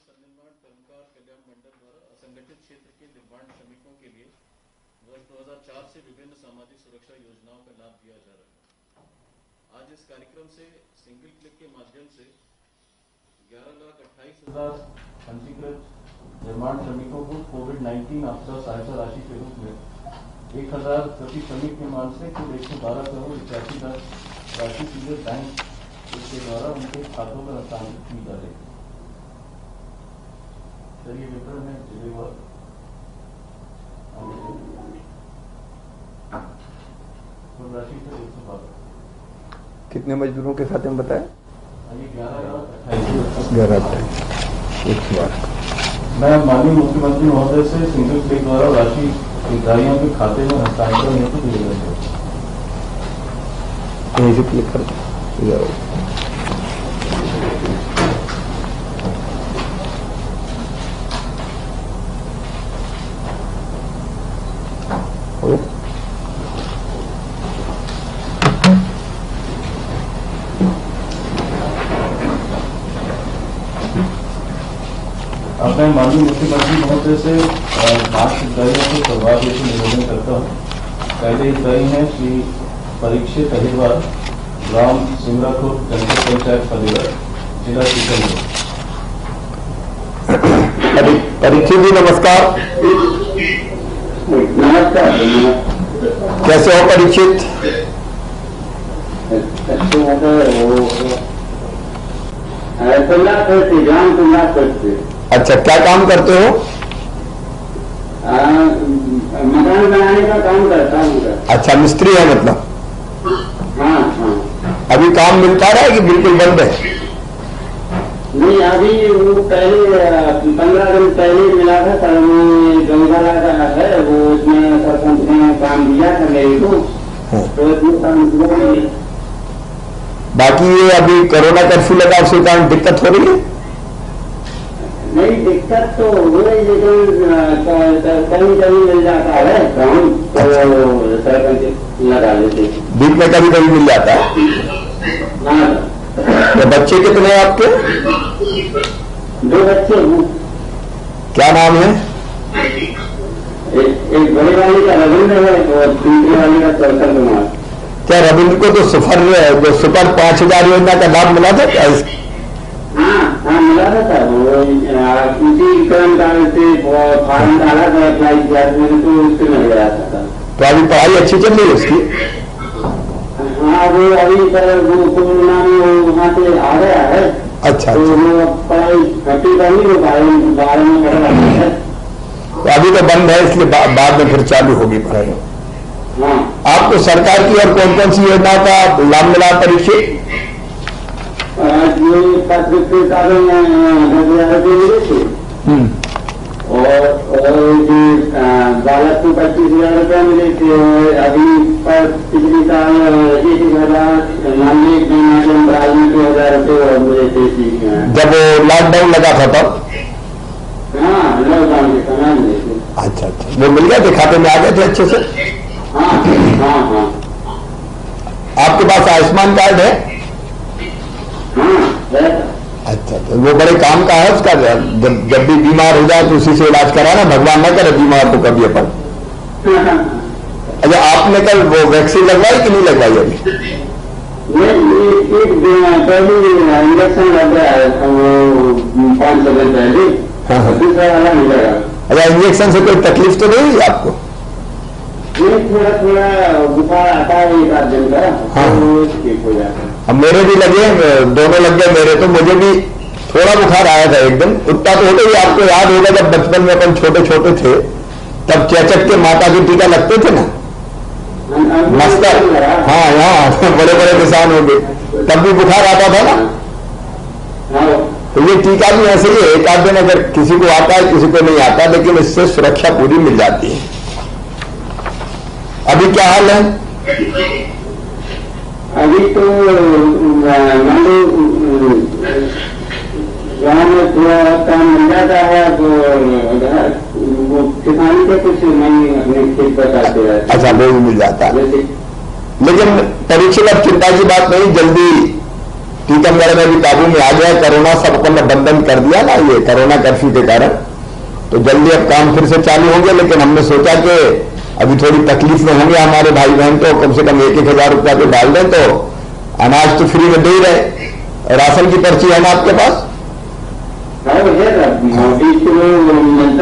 सन्निर्माण कर्मकार कल्याण मंडल द्वारा असंगठित क्षेत्र के निर्माण श्रमिकों के लिए वर्ष 2004 से विभिन्न सामाजिक सुरक्षा योजनाओं का लाभ दिया जा रहा है। आज इस कार्यक्रम से सिंगल क्लिक के माध्यम से 11,28,000 पंजीकृत निर्माण श्रमिकों को कोविड-19 आपदा सहायता राशि के रूप में 1,000 प्रति श्रमिक के मान से कुल 112 करोड़ 81 लाख राशि सीधे बैंक के द्वारा उनके खातों में हस्तांतरित की जा रही है। चलिए विवरण है जिलेवार। कुल राशि से 112 कितने मजदूरों के खाते में बताया? 11,28,112। मैं माननीय मुख्यमंत्री महोदय से सिंगल क्लिक द्वारा राशि हितग्राहियों के खाते में हस्तांतरण हेतु दिए गए थे। यहीं से क्लिक कर दो। अब मैं माननीय मुख्यमंत्री महोदय से 5 हितग्राहियों को करवा हेतु निवेदन करता हूँ। पहले हितग्राही हैं श्री परीक्षित अहिरवार, ग्राम सिमराखुर, जनपद पंचायत फतेहगढ़, जिला सीतामढ़ी। परीक्षित जी नमस्कार। नमस्कार। कैसे हो परीक्षित? अच्छा, क्या काम करते हो? मकान बनाने का काम करता हूँ। अच्छा, मिस्त्री है मतलब? हाँ हाँ। अभी काम मिल पा रहा है कि बिल्कुल बंद है? नहीं, अभी वो पहले 15 दिन पहले मिला था। सर गंगाला का है वो, उसमें सरपंच ने काम दिया था मेरे को, तो बाकी ये अभी कोरोना कर्फ्यू लगा उसके कारण दिक्कत हो रही है? नहीं, दिक्कत तो हो रही, लेकिन कहीं कहीं मिल जाता है काम, तो सरपंच लगा लेते। बीच में कभी कभी मिल जाता है। हाँ। तो बच्चे कितने हैं आपके? 2 बच्चे हैं। क्या नाम है? एक बड़े वाले का रविंद्र है और दूसरे वाले का कौशल कुमार। क्या रविंद्र को तो सुपर 5,000 योजना का लाभ मिला था क्या? हाँ मिला था। वो उसी कर्मकाल से फॉर्म डाला था, अप्लाई किया था, तो उससे मिल गया था। तो अभी पढ़ाई अच्छी चल रही है उसकी? हाँ, वो अभी सर वो कोरोना में वहाँ से आ गया है। अच्छा, तो वो पढ़ाई घटी करनी, वो 12 में पढ़ रहा है। तो अभी तो बंद है, इसलिए बाद में फिर चालू होगी पढ़ाई। हाँ। आपको सरकार की और कौन कौन सी योजना का लाभ मिला परीक्षित? ये पत्र के कारण 10,000 रुपये मिले थे, और बालक को 25,000 रुपये मिले थे। अभी पिछले साल 1,000 रुपये और मिले थे। जब वो लॉकडाउन लगा था तब? हाँ, लॉकडाउन के समय मिले थे। अच्छा, वो मिल गए थे, खाते में आ गए थे अच्छे से? हाँ हाँ हाँ। आपके पास आयुष्मान कार्ड है? हाँ है। अच्छा, तो वो बड़े काम का है उसका। जब भी बीमार हो जाए तो उसी से इलाज कराना, भगवान न करे बीमार तो कभी अपन। अच्छा, आपने कल वो वैक्सीन लगवाई कि नहीं लगवाई अभी? पहले इंजेक्शन लग गया है 5 दिन पहले। हाँ। दूसरा वाला नहीं लगा। अच्छा, इंजेक्शन से कोई तकलीफ तो नहीं हुई आपको? थोड़ा थोड़ा बुखार आता है 1-8 दिन का। हाँ। तो ठीक हो जाता है। अब मेरे भी लगे, दोनों लग गए मेरे, तो मुझे भी थोड़ा बुखार आया था एक दिन। उतना तो होता ही, आपको याद होगा जब बचपन में अपन छोटे छोटे थे तब चेचक के माता की टीका लगते थे ना, मस्तर। हाँ, यहाँ बड़े बड़े किसान हो गए, तब भी बुखार आता था ना। तो ये टीका भी ऐसे ही है, 1-8 दिन अगर किसी को आता है किसी को नहीं आता, लेकिन इससे सुरक्षा पूरी मिल जाती है। अभी क्या हाल है? अभी तो गाँव में थोड़ा काम मिल जाता है, तो वो किसान के कुछ नहीं अपने खेत बताते हैं। अच्छा, वो भी मिल जाता है। लेकिन परीक्षा अब चिंता की बात नहीं, जल्दी टीकमगढ़ में भी काबू में आ गया कोरोना, सब अपन ने बंद कर दिया ना ये कोरोना कर्फ्यू के कारण, तो जल्दी अब काम फिर से चालू होंगे। लेकिन हमने सोचा कि अभी थोड़ी तकलीफ में होंगे हमारे भाई बहन, तो कम से कम 1,000 रुपया तो डाल दें, तो अनाज तो फ्री में दे ही रहे। राशन की पर्ची है ना आपके पास? मिलता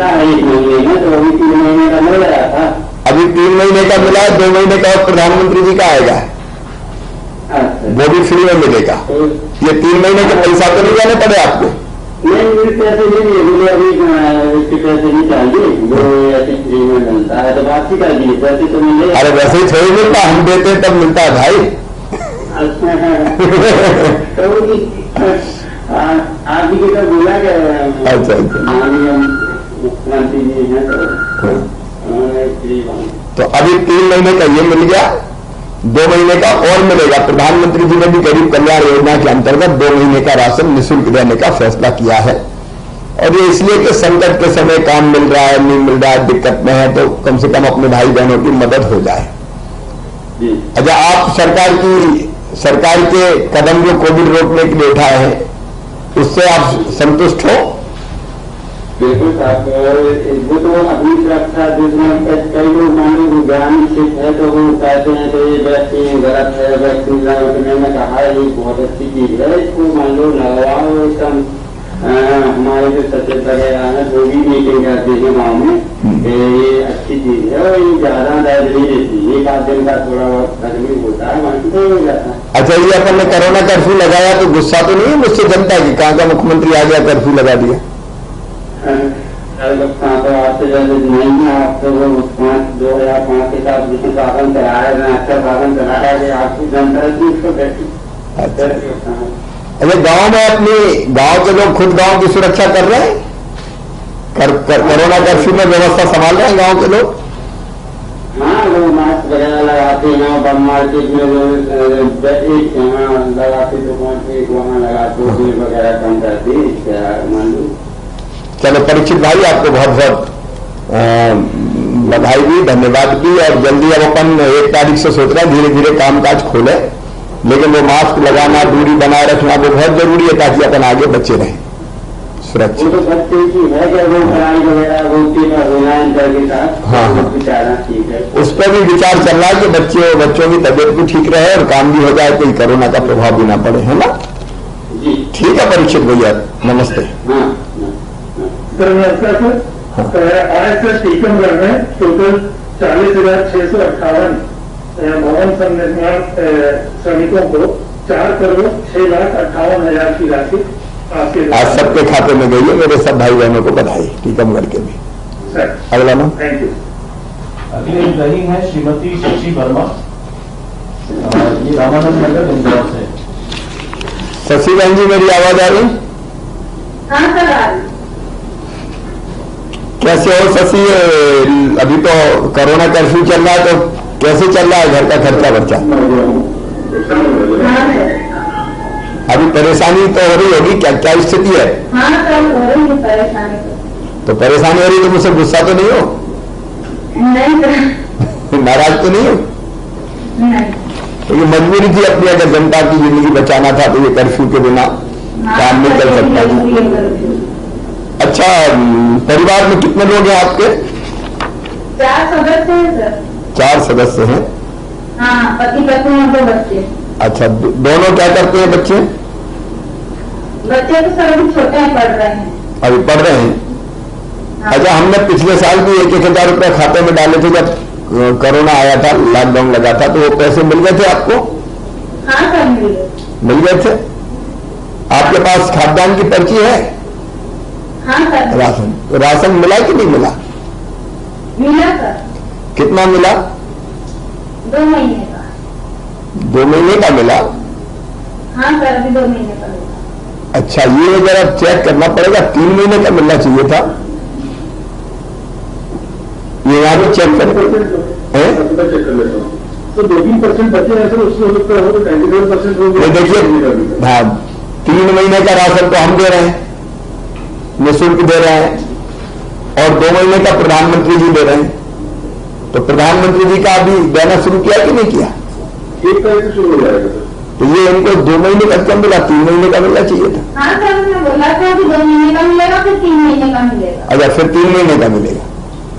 है 1 महीने में, तो अभी 3 महीने का मिल रहा था। अभी 3 महीने का मिला है, 2 महीने का प्रधानमंत्री जी का आएगा, वो भी फ्री में मिलेगा। ये 3 महीने के पैसा तो नहीं जाने पड़े आपको? नहीं, पैसे नहीं, मुझे अभी इसके पैसे नहीं चाहिए, वो ऐसे फ्री में मिलता है, तो बात ही कर दी, पैसे तो मिले। अरे वैसे ही थोड़ी मिलता, हम देते हैं तब मिलता है भाई। आप जी तो बोला कि अच्छा मुख्यमंत्री जी हैं तो अभी 3 महीने का ये मिल गया, 2 महीने का और मिलेगा। प्रधानमंत्री जी ने भी गरीब कल्याण योजना के अंतर्गत 2 महीने का राशन निःशुल्क देने का फैसला किया है। और ये इसलिए कि संकट के समय काम मिल रहा है, नहीं मिल रहा है, दिक्कत में है, तो कम से कम अपने भाई बहनों की मदद हो जाए। अच्छा, आप सरकार के कदम जो कोविड रोकने के लिए उठाए हैं, उससे आप संतुष्ट हो? बिल्कुल साहब, वो तो अपनी सुरक्षा, जिसमें कई लोग मान लो ग्रामीण क्षेत्र है, तो वो कहते हैं कि ये वैक्सीन गलत है, वैक्सीन लगाने में कहा है ये बहुत अच्छी चीज है, इसको मान लो लगवाओ। एकदम हमारे जो सचिव वगैरह है वो भी मीटिंग करते हैं गाँव में, ये अच्छी चीज है और ये ज्यादा दर्द नहीं देती, 1 दिन का थोड़ा बहुत तकलीफ होता है, बाकी तो हो जाता है। अच्छा, ये अपन ने कोरोना कर्फ्यू लगाया तो गुस्सा तो नहीं है मुझसे जनता की? कहाँ का मुख्यमंत्री आ गया, कर्फ्यू लगा दिया? तो आपसे जैसे नहीं है, आप तो 2005 के साथ जिसने शासन कराया, अच्छा शासन कराया कि आपकी जनता उसको बैठी। अरे गांव में अपनी गांव के लोग खुद गांव की सुरक्षा कर रहे हैं, कोरोना कर्फ्यू में व्यवस्था संभाल रहे हैं गांव के लोग? हाँ, लोग मास्क वगैरह लगाते हैं, बम मार्केट में लोग लगाते, दुकान पे वहाँ लगाते, भीड़ वगैरह कम करती मान लो। चलो परीक्षित भाई, आपको बहुत बहुत बधाई भी, धन्यवाद भी। और जल्दी अब अपन 1 तारीख से सोच रहे हैं धीरे धीरे कामकाज खोले, लेकिन वो मास्क लगाना, दूरी बनाए रखना वो बहुत जरूरी है, ताकि अपन आगे बचे रहें सुरक्षित। वो तो बच्चे की है कि वो पढ़ाई वगैरह होना इंटर के साथ, हाँ, ठीक है, उस पर भी विचार चल रहा है कि बच्चों की तबियत भी ठीक रहे और काम भी हो जाए, कोई कोरोना का प्रभाव भी ना पड़े, है ना? ठीक है परीक्षित भैया, नमस्ते। सर नमस्कार सर। आज सर टीकमगढ़ में टोटल 40,658 भवन निर्माण श्रमिकों को 4,06,58,000 की राशि आज सबके खाते में गई है। मेरे सब भाई बहनों को बधाई, टीकमगढ़ के भी। सर अगला नाम, थैंक यू। अगले रही है श्रीमती शशि वर्मा, ये रामानंद नगर इंदौर से। शशि बहन जी, मेरी आवाज आ रही? हाँ सर, आ रही। कैसे हो शशि? अभी तो कोरोना कर्फ्यू चल रहा है, तो कैसे चल रहा है घर का खर्चा बर्चा? हाँ सर। अभी परेशानी तो हो रही होगी, क्या क्या स्थिति है? हाँ सर, हो रही है परेशानी। तो परेशानी हो रही तो मुझसे गुस्सा तो नहीं हो? नहीं सर। नाराज तो नहीं हो? नहीं। क्योंकि मजबूरी थी अपनी, अगर जनता की जिंदगी बचाना था तो ये कर्फ्यू के बिना काम नहीं कर सकता था। अच्छा, परिवार में कितने लोग हैं आपके? 4 सदस्य हैं सर। 4 सदस्य हैं? हाँ, पति पत्नी और 2 बच्चे। अच्छा, दोनों क्या करते हैं बच्चे? बच्चे तो सर अभी छोटे हैं, पढ़ रहे हैं। अभी पढ़ रहे हैं? हाँ। अच्छा, हमने पिछले साल भी 1,000 रुपये खाते में डाले थे जब कोरोना आया था, लॉकडाउन लगा था, तो वो पैसे मिल गए थे आपको? हाँ सर, मिल गए थे। आपके पास खाद्यान्न की पर्ची है? हाँ सर। राशन मिला कि नहीं मिला? मिला सर। कितना मिला? 2 महीने का। 2 महीने का मिला? हाँ सर, अभी 2 महीने का मिला। अच्छा, ये जरा चेक करना पड़ेगा, 3 महीने का मिलना चाहिए था। ये यहाँ पे चेक करें, तो 2-3% बचे हैं सर, उससे हो सकता है तो 99% हो गया। देखिए, हाँ, 3 महीने का राशन तो हम दे रहे हैं, निःशुल्क दे रहे हैं, और 2 महीने का प्रधानमंत्री जी दे रहे हैं। तो प्रधानमंत्री जी का अभी देना शुरू किया कि नहीं किया? 1 तारीख से शुरू हो जाएगा सर। तो ये इनको 2 महीने का कम मिला, 3 महीने का मिलना चाहिए था। हाँ सर, मैं बोला था कि 2 महीने का मिलेगा, फिर 3 महीने का मिलेगा। अच्छा, फिर 3 महीने का मिलेगा।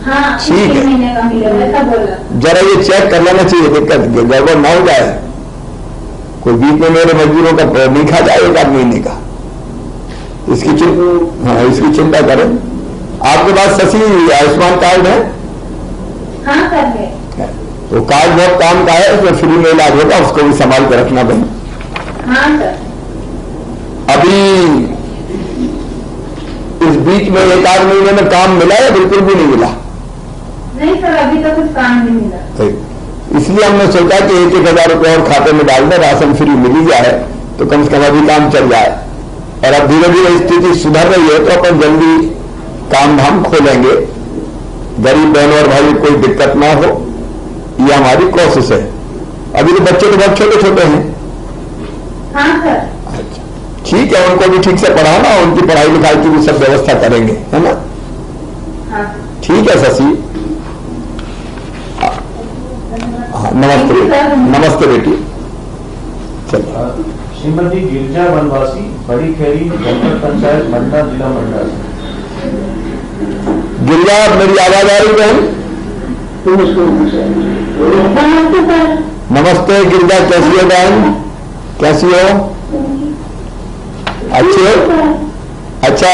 हाँ, ठीक है। 3 महीने का मिलेगा, ऐसा बोला। जरा ये चेक कर लेना चाहिए, दिक्कत गड़बड़ ना हो जाए, कोई बीच में मेरे मजदूरों का नहीं खा जाए 1 आध महीने का। इसकी चिंता करें। आपके पास शशि आयुष्मान कार्ड है? हाँ सर है। वो कार्ड बहुत काम का है, उसमें फ्री में इलाज होगा, उसको भी संभाल के रखना बहन। हाँ सर। अभी इस बीच में 1 आध महीने में काम मिला या बिल्कुल भी नहीं मिला? नहीं सर, अभी तक कुछ काम नहीं मिला। इसलिए हमने सोचा कि 1,000 रुपये और खाते में डाल दें, राशन फ्री मिल ही जाए तो कम से कम अभी काम चल जाए। और अब धीरे धीरे स्थिति सुधर रही है तो अपन जल्दी काम धाम खोलेंगे, गरीब बहनों और भाई कोई दिक्कत ना हो, ये हमारी कोशिश है। अभी तो बच्चे तो बहुत छोटे छोटे हैं। हाँ सर। अच्छा, ठीक है, उनको भी ठीक से पढ़ाना, उनकी पढ़ाई लिखाई की भी सब व्यवस्था करेंगे, है ना? हाँ ठीक है शशि। हाँ, नमस्ते बेटी। नमस्ते बेटी। चलिए। श्रीमती गिरिजा वनवासी, बड़ी खेरी, जनपद पंचायत मंडला, जिला मंडला। गिरिजा, मेरी आवाज आ रही बहन? नमस्ते गिरिजा, कैसी हो बहन? कैसी हो? अच्छे हो? अच्छा,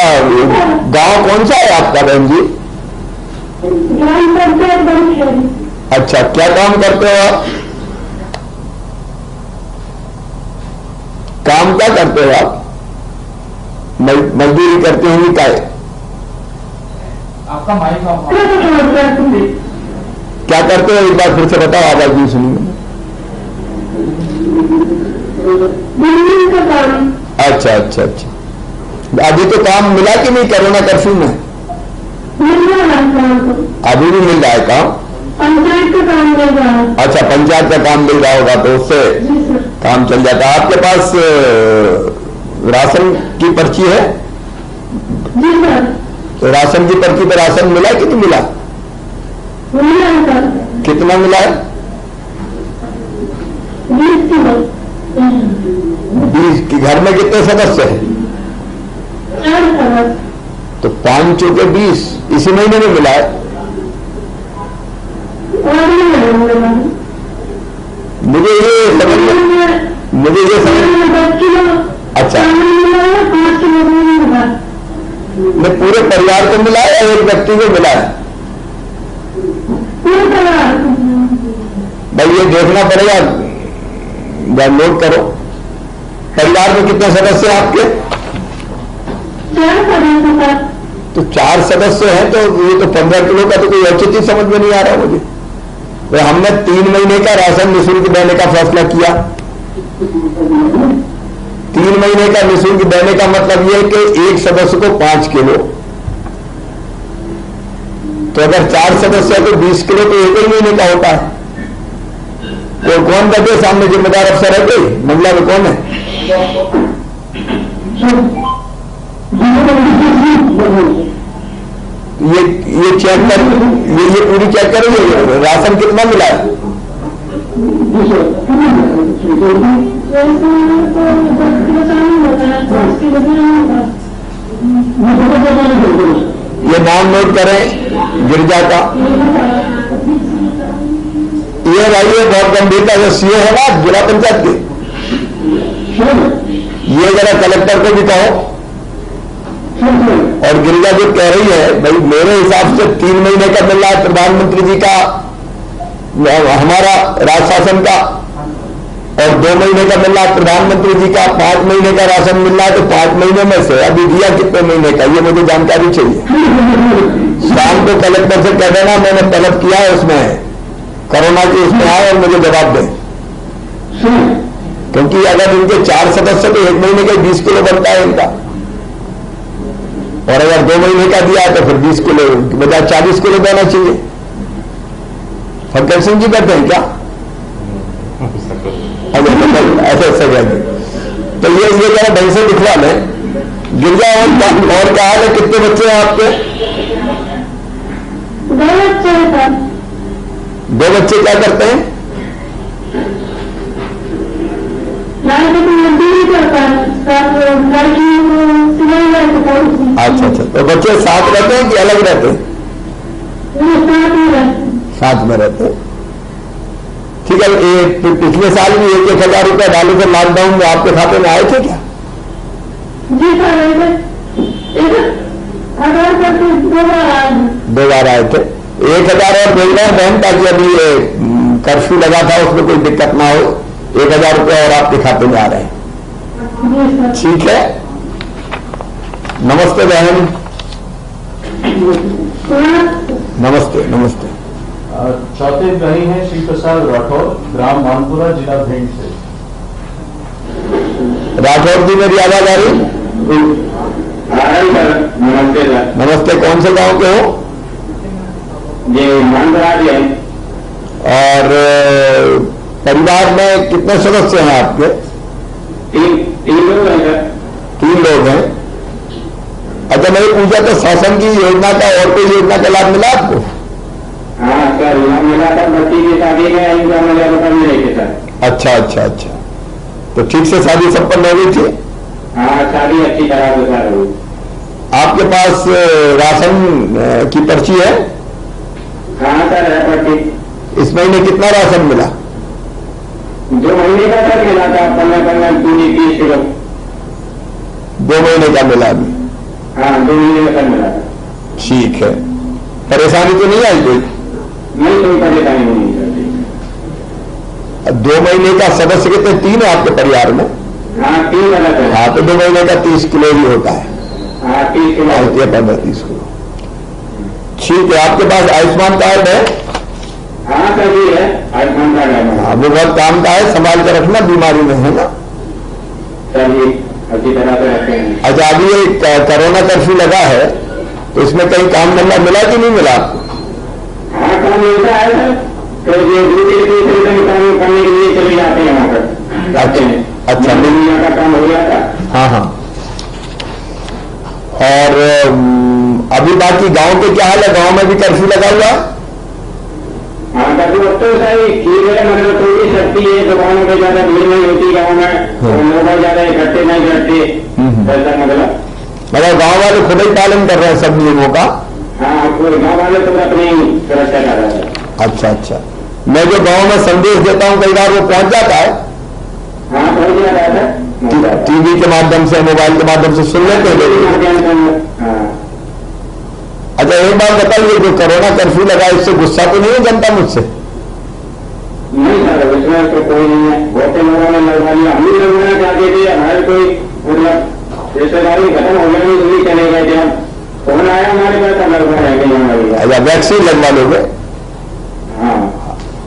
गांव कौन सा है आपका बहन जी? अच्छा, क्या काम करते हो आप? काम क्या करते हो आप? मजदूरी करते होंगे क्या? आपका माइक क्या करते हो, एक बार फिर से बताओ, आवाज नहीं सुनी मैंने। अच्छा अच्छा अच्छा। अभी तो काम मिला कि नहीं कोरोना कर्फ्यू में? अभी भी मिल रहा है काम? पंचायत का काम मिल रहा है। अच्छा, पंचायत का काम मिल रहा होगा तो उससे काम चल जाता है। आपके पास राशन की पर्ची है? जी सर। तो राशन की पर्ची पर राशन मिला कि नहीं मिला? मिला है सर। कितना मिला है? 20 किलो। 20 की। घर में कितने सदस्य हैं? 4 सदस्य। तो 5 चौके 20 इसी महीने में मिला है। मुझे ये समझ अच्छा, 5 किलो मिला। मैं पूरे परिवार को मिला है या एक व्यक्ति को मिला है? पूरे परिवार। भाई ये देखना पड़ेगा, नोट करो। परिवार में कितने सदस्य हैं आपके? 4 सदस्य। तो 4 सदस्य हैं तो ये तो 15 किलो का तो कोई औचित्य ही समझ में नहीं आ रहा मुझे। तो हमने 3 महीने का राशन निःशुल्क देने का फैसला किया। 3 महीने का निःशुल्क देने का मतलब यह है कि एक सदस्य को 5 किलो। तो अगर 4 सदस्य है तो 20 किलो तो एक ही महीने का होता है। तो कौन बैठे सामने जिम्मेदार अफसर है? कोई मंडला में कौन है? ये चेक कर, ये पूरी चेक करेंगे राशन कितना मिला है? ये नाम नोट करें गिरजा का। ये भाई ये बहुत गंभीरता से सीओ है ना जिला पंचायत के, ये जरा कलेक्टर को भी कहो। और गिरिजा जो कह रही है, भाई मेरे हिसाब से 3 महीने का मिल रहा है प्रधानमंत्री जी का, हमारा राज शासन का, और 2 महीने का मिल रहा है प्रधानमंत्री जी का, 5 महीने का राशन मिल रहा है। तो 5 महीने में से अभी दिया कितने महीने का, ये मुझे जानकारी चाहिए। शाम को कलेक्टर से कह देना मैंने तलब किया है, उसमें कोरोना के उसमें आए और मुझे जवाब दें। क्योंकि अगर इनके 4 सदस्य तो 1 महीने के 20 किलो बनता है इनका, और अगर 2 महीने का दिया है तो फिर 20 किलो बजाय 40 किलो देना चाहिए। फक्कर सिंह जी करते हैं क्या? ऐसे ऐसे जाएंगे तो ये जरा ढंग से दिखवा लें। गिरजा और क्या हाल है? कितने बच्चे हैं आपके? 2 बच्चे हैं। 2 बच्चे क्या करते हैं? लाइट तो नहीं करता, लड़की सिलाई लाइट तो अच्छा अच्छा, तो बच्चे साथ रहते हैं कि अलग रहते हैं? साथ में रहते हैं। ठीक है, पिछले साल भी 1,000 रुपया डाले थे लॉकडाउन में, आपके खाते में आए थे क्या? जी सर, 1,000 करके 2 बार आए हैं। 2 बार आए थे। 1,000 और भेज रहे हैं बहन, ताकि अभी ये कर्फ्यू लगा था उसमें कोई दिक्कत ना हो। 1,000 रुपया और आपके खाते में आ रहे हैं। ठीक है, नमस्ते बहन। नमस्ते नमस्ते। चौथे ग्राही हैं श्री प्रसाद राठौर, ग्राम मानपुरा, जिला भिंड से। राठौर जी, मेरी आवाज आ रही? नमस्ते सर। नमस्ते, कौन से गांव के हो? जी मानपुरा जी है। और परिवार में कितने सदस्य हैं आपके? 3 लोग हैं सर। 3 लोग हैं। अच्छा, मैंने पूछा तो शासन की योजना का और कोई योजना का लाभ मिला आपको? हाँ सर, यहाँ मिला था, बच्ची की शादी में इनका मुझे पता नहीं थे सर। अच्छा अच्छा अच्छा, तो ठीक से शादी संपन्न हो गई थी? हाँ, शादी अच्छी तरह से सर हुई। आपके पास राशन की पर्ची है? हाँ सर, है पर्ची। इस महीने कितना राशन मिला? 2 महीने का सर मिला था, 15 पूरी 30 किलो। 2 महीने का मिला अभी? हाँ, 2 महीने का सर मिला था। ठीक है, परेशानी तो नहीं आई कोई? नहीं, कोई परेशानी नहीं सर। 2 महीने का सदस्य कितने? 3 है आपके परिवार में? हाँ, 3 वाला सर। हाँ, तो 2 महीने का 30 किलो ही होता है। हाँ, 30 किलो। 15-30 किलो। ठीक है, आपके पास आयुष्मान कार्ड है? हाँ सर, जी है, आयुष्मान कार्ड है। हाँ, वो बहुत काम का है, संभाल कर रखना, बीमारी में है ना सर जी, अच्छी तरह से रखते हैं। अच्छा, अभी ये कोरोना कर्फ्यू लगा है, तो इसमें कहीं काम धंधा मिला कि नहीं मिला आपको? हाँ, काम मिलता है सर, तो ये दूसरे काम करने के लिए चले जाते हैं वहाँ पर, जाते हैं। अच्छा, दुनिया का काम हो गया था। हाँ हाँ। और अभी बाकी गांव के क्या हाल है? गांव में भी कर्फ्यू लगा हुआ? हाँ, कर्फ्यू तो सर ठीक है, मतलब थोड़ी सख्ती है, दुकानों पर ज्यादा भीड़ नहीं होती गाँव में, और लोग ज्यादा इकट्ठे नहीं करते, ऐसा मतलब गांव वाले खुद ही पालन कर रहे हैं सब नियमों का? हाँ, गाँव वाले तो अपनी सुरक्षा कर रहे हैं। अच्छा अच्छा, मैं जो गांव में संदेश देता हूँ कई बार वो पहुंच जाता है? हाँ, पहुंच जाता है, टीवी के माध्यम से, मोबाइल के माध्यम से सुन लेते हैं। अच्छा, एक बात बताइए, जो कोरोना कर्फ्यू लगा इससे गुस्सा तो नहीं है जनता मुझसे? नहीं सर, उसमें तो कोई नहीं है, बहुत से लोगों ने लगवा लिया, हम भी लगवाना चाहते थे, हमारे कोई मतलब रिश्तेदारी खत्म हो गई, नहीं चले गए थे, हम फोन आया हमारे पास, हम लगवा रहे थे हमारी। अच्छा, वैक्सीन लगवा लोगे? हाँ,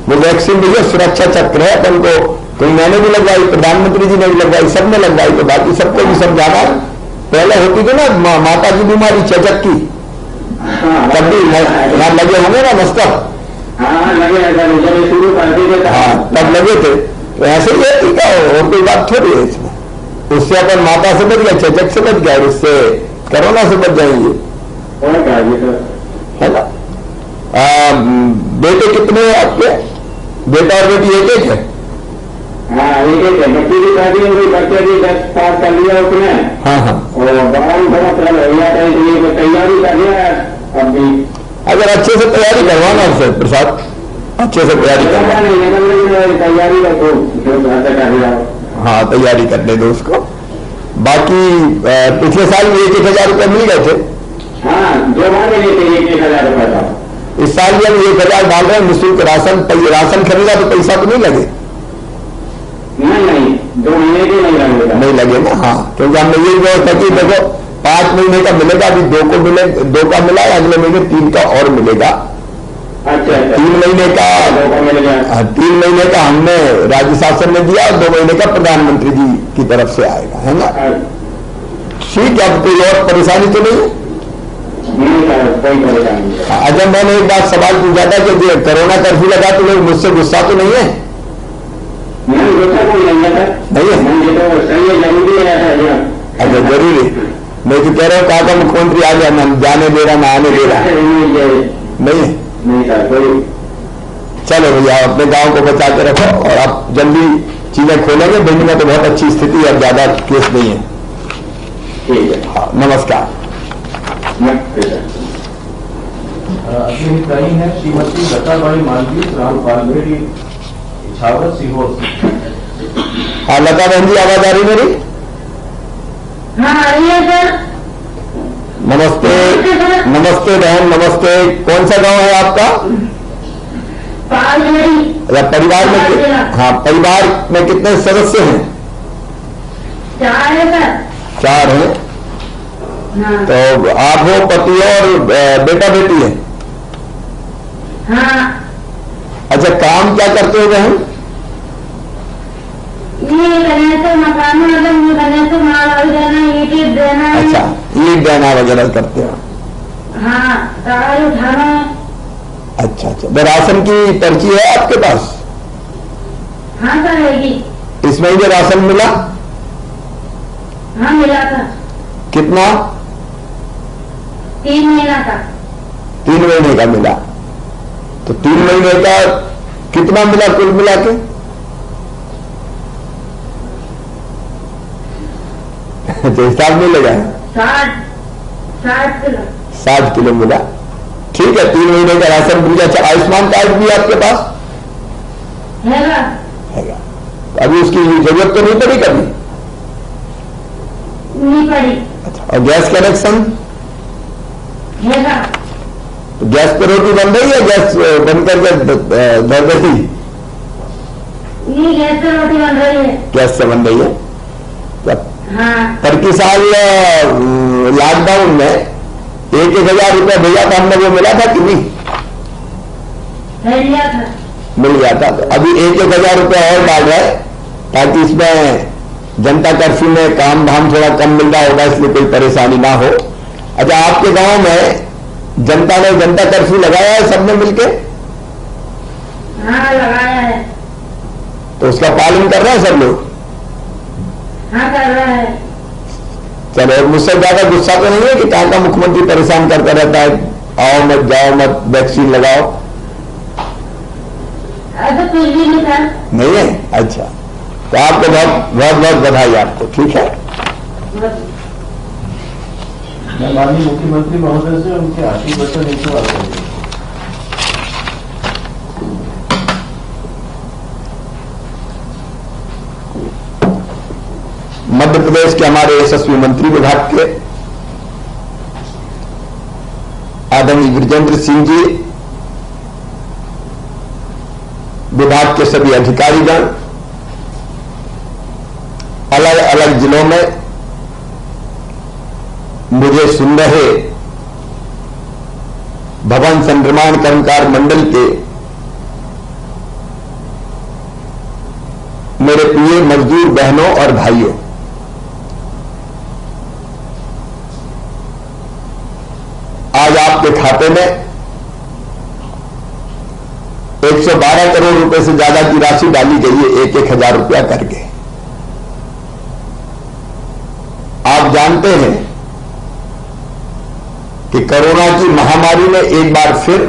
वो वैक्सीन भैया सुरक्षा चक्र है, अपन को कोई मैंने भी लगवाई, प्रधानमंत्री जी ने भी लगवाई, सबने लगवाई, तो बाकी सबको भी समझाना। पहले होती थी ना माता की बीमारी चेचक की, तब भी यहाँ लगे होंगे ना मस्तक? हाँ, लगे सर, जब शुरू करते थे हाँ, तब लगे थे, तो ऐसे ही है, ठीक है, और कोई बात थोड़ी है इसमें। उससे अपन माता से बच गया, चेचक से बच गया, और उससे कोरोना से बच जाएंगे, और क्या है ना? बेटे कितने हैं आपके? बेटा और बेटी एक एक है? हाँ, एक है, बच्ची की शादी हो गई, बच्चे भी 10 पास कर लिया उसने। हाँ हाँ। और बड़ा भी बड़ा साल हो गया था, इसलिए वो तैयारी कर लिया अब भी। अगर अच्छे से तैयारी करवाना उससे प्रसाद, अच्छे से तैयारी करवाना। तैयारी का तो जो कर लिया। हाँ, तैयारी करने दो उसको। बाकी पिछले साल में 1,000 रुपये मिल गए थे? हाँ, जो मांगे लेते 1,000 रुपये था। इस साल भी हम 1,000 डाल रहे हैं, निःशुल्क राशन खरीदा तो पैसा तो नहीं लगे? नहीं, 2 महीने के नहीं लगे ना। हाँ, क्योंकि हमने यही व्यवस्था की, देखो 5 महीने का मिलेगा, अभी 2 का मिला है, अगले महीने 3 का और मिलेगा। अच्छा, 3 महीने का 3 महीने का हमने राज्य शासन ने दिया, और 2 महीने का प्रधानमंत्री जी की तरफ से आएगा, है ना? ठीक है, अब कोई और परेशानी तो नहीं? कोई परेशानी। अच्छा, मैंने एक बात सवाल पूछा था कि कोरोना कर्फ्यू लगा तो लोग मुझसे गुस्सा तो नहीं है? नहीं, गुस्सा कोई नहीं है सर, नहीं है? ये तो सही है, जरूरी है ऐसा। अच्छा, जरूरी। मैं तो कह रहा हूँ, कहा मुख्यमंत्री आ गया, ना जाने दे रहा, ना आने दे रहा, नहीं है? नहीं सर, कोई। चलो भैया, अपने गांव को बचा के रखो, और आप जल्दी चीजें खोलेंगे। भिंड में तो बहुत अच्छी स्थिति है, ज्यादा केस नहीं है। ठीक है। हाँ, नमस्कार। अगली हितग्राही है श्रीमती लताबाई मालवीय, ग्राम पालखेड़ी, इछावर, सीहोर। हाँ लता बहन जी, आवाज आ रही मेरी? हाँ आ रही है सर। नमस्ते। नमस्ते बहन, नमस्ते। कौन सा गांव है आपका? पालखेड़ी। परिवार में हाँ, परिवार में कितने सदस्य हैं? 4 है सर। 4 हैं। हाँ। तो आप हो, पति और बेटा बेटी है? हाँ। अच्छा, काम क्या करते हो बहन? ये गणेश मकान मतलब गणेश माल देना, ईंट देना। अच्छा, ईंट देना वगैरह करते हो? हाँ, गाड़ी उठाना। अच्छा अच्छा। तो राशन की पर्ची है आपके पास? हाँ सर रहेगी। इस महीने राशन मिला? हाँ मिला था। कितना? 3 महीना का। 3 महीने का मिला। तो 3 महीने का कितना मिला कुल मिला के? तो हिसाब नहीं लगा है? 60 किलो। 60 किलो मिला। ठीक है, 3 महीने का राशन मिल गया। अच्छा, आयुष्मान कार्ड भी आपके पास हैगा? हैगा। अभी उसकी जरूरत तो नहीं पड़ी कभी? नहीं पड़ी। अच्छा, और गैस कनेक्शन हैगा? तो गैस पे रोटी बन रही है? गैस बंद करके धर रही? नहीं, गैस से रोटी बन रही है। गैस से बन रही है। हाँ। पर की साल लॉकडाउन में 1,000 रुपया भेजा था हमने, वो मिला था कि नहीं? लिया था। मिल गया था। तो अभी 1,000 रुपया और डाल रहा है ताकि इसमें जनता कर्फ्यू में काम धाम थोड़ा कम मिल रहा होगा, इसलिए कोई परेशानी ना हो। अच्छा, आपके गांव में जनता ने जनता कर्फ्यू लगाया है सबने मिलके? हाँ लगाया है। तो उसका पालन कर रहे हैं सब लोग? हाँ कर रहा है। चलो, मुझसे ज्यादा गुस्सा तो नहीं है कि कहां का मुख्यमंत्री परेशान करता रहता है, आओ मत जाओ मत, वैक्सीन लगाओ? ऐसा कुछ भी नहीं था। नहीं है? अच्छा, तो आपको बहुत बहुत बहुत बधाई आपको। ठीक है। मैं माननीय मुख्यमंत्री महोदय से उनके आशीर्वचन एक सवाल करूंगा। मध्य प्रदेश के हमारे यशस्वी मंत्री विभाग के आदरणीय विजेंद्र सिंह जी, विभाग के सभी अधिकारीगण, अलग अलग जिलों में मुझे सुन रहे भवन संनिर्माण कर्मकार मंडल के मेरे प्रिय मजदूर बहनों और भाइयों, आज आपके खाते में 112 करोड़ रुपए से ज्यादा की राशि डाली गई है, 1,000 रुपया करके। आप जानते हैं कि कोरोना की महामारी ने एक बार फिर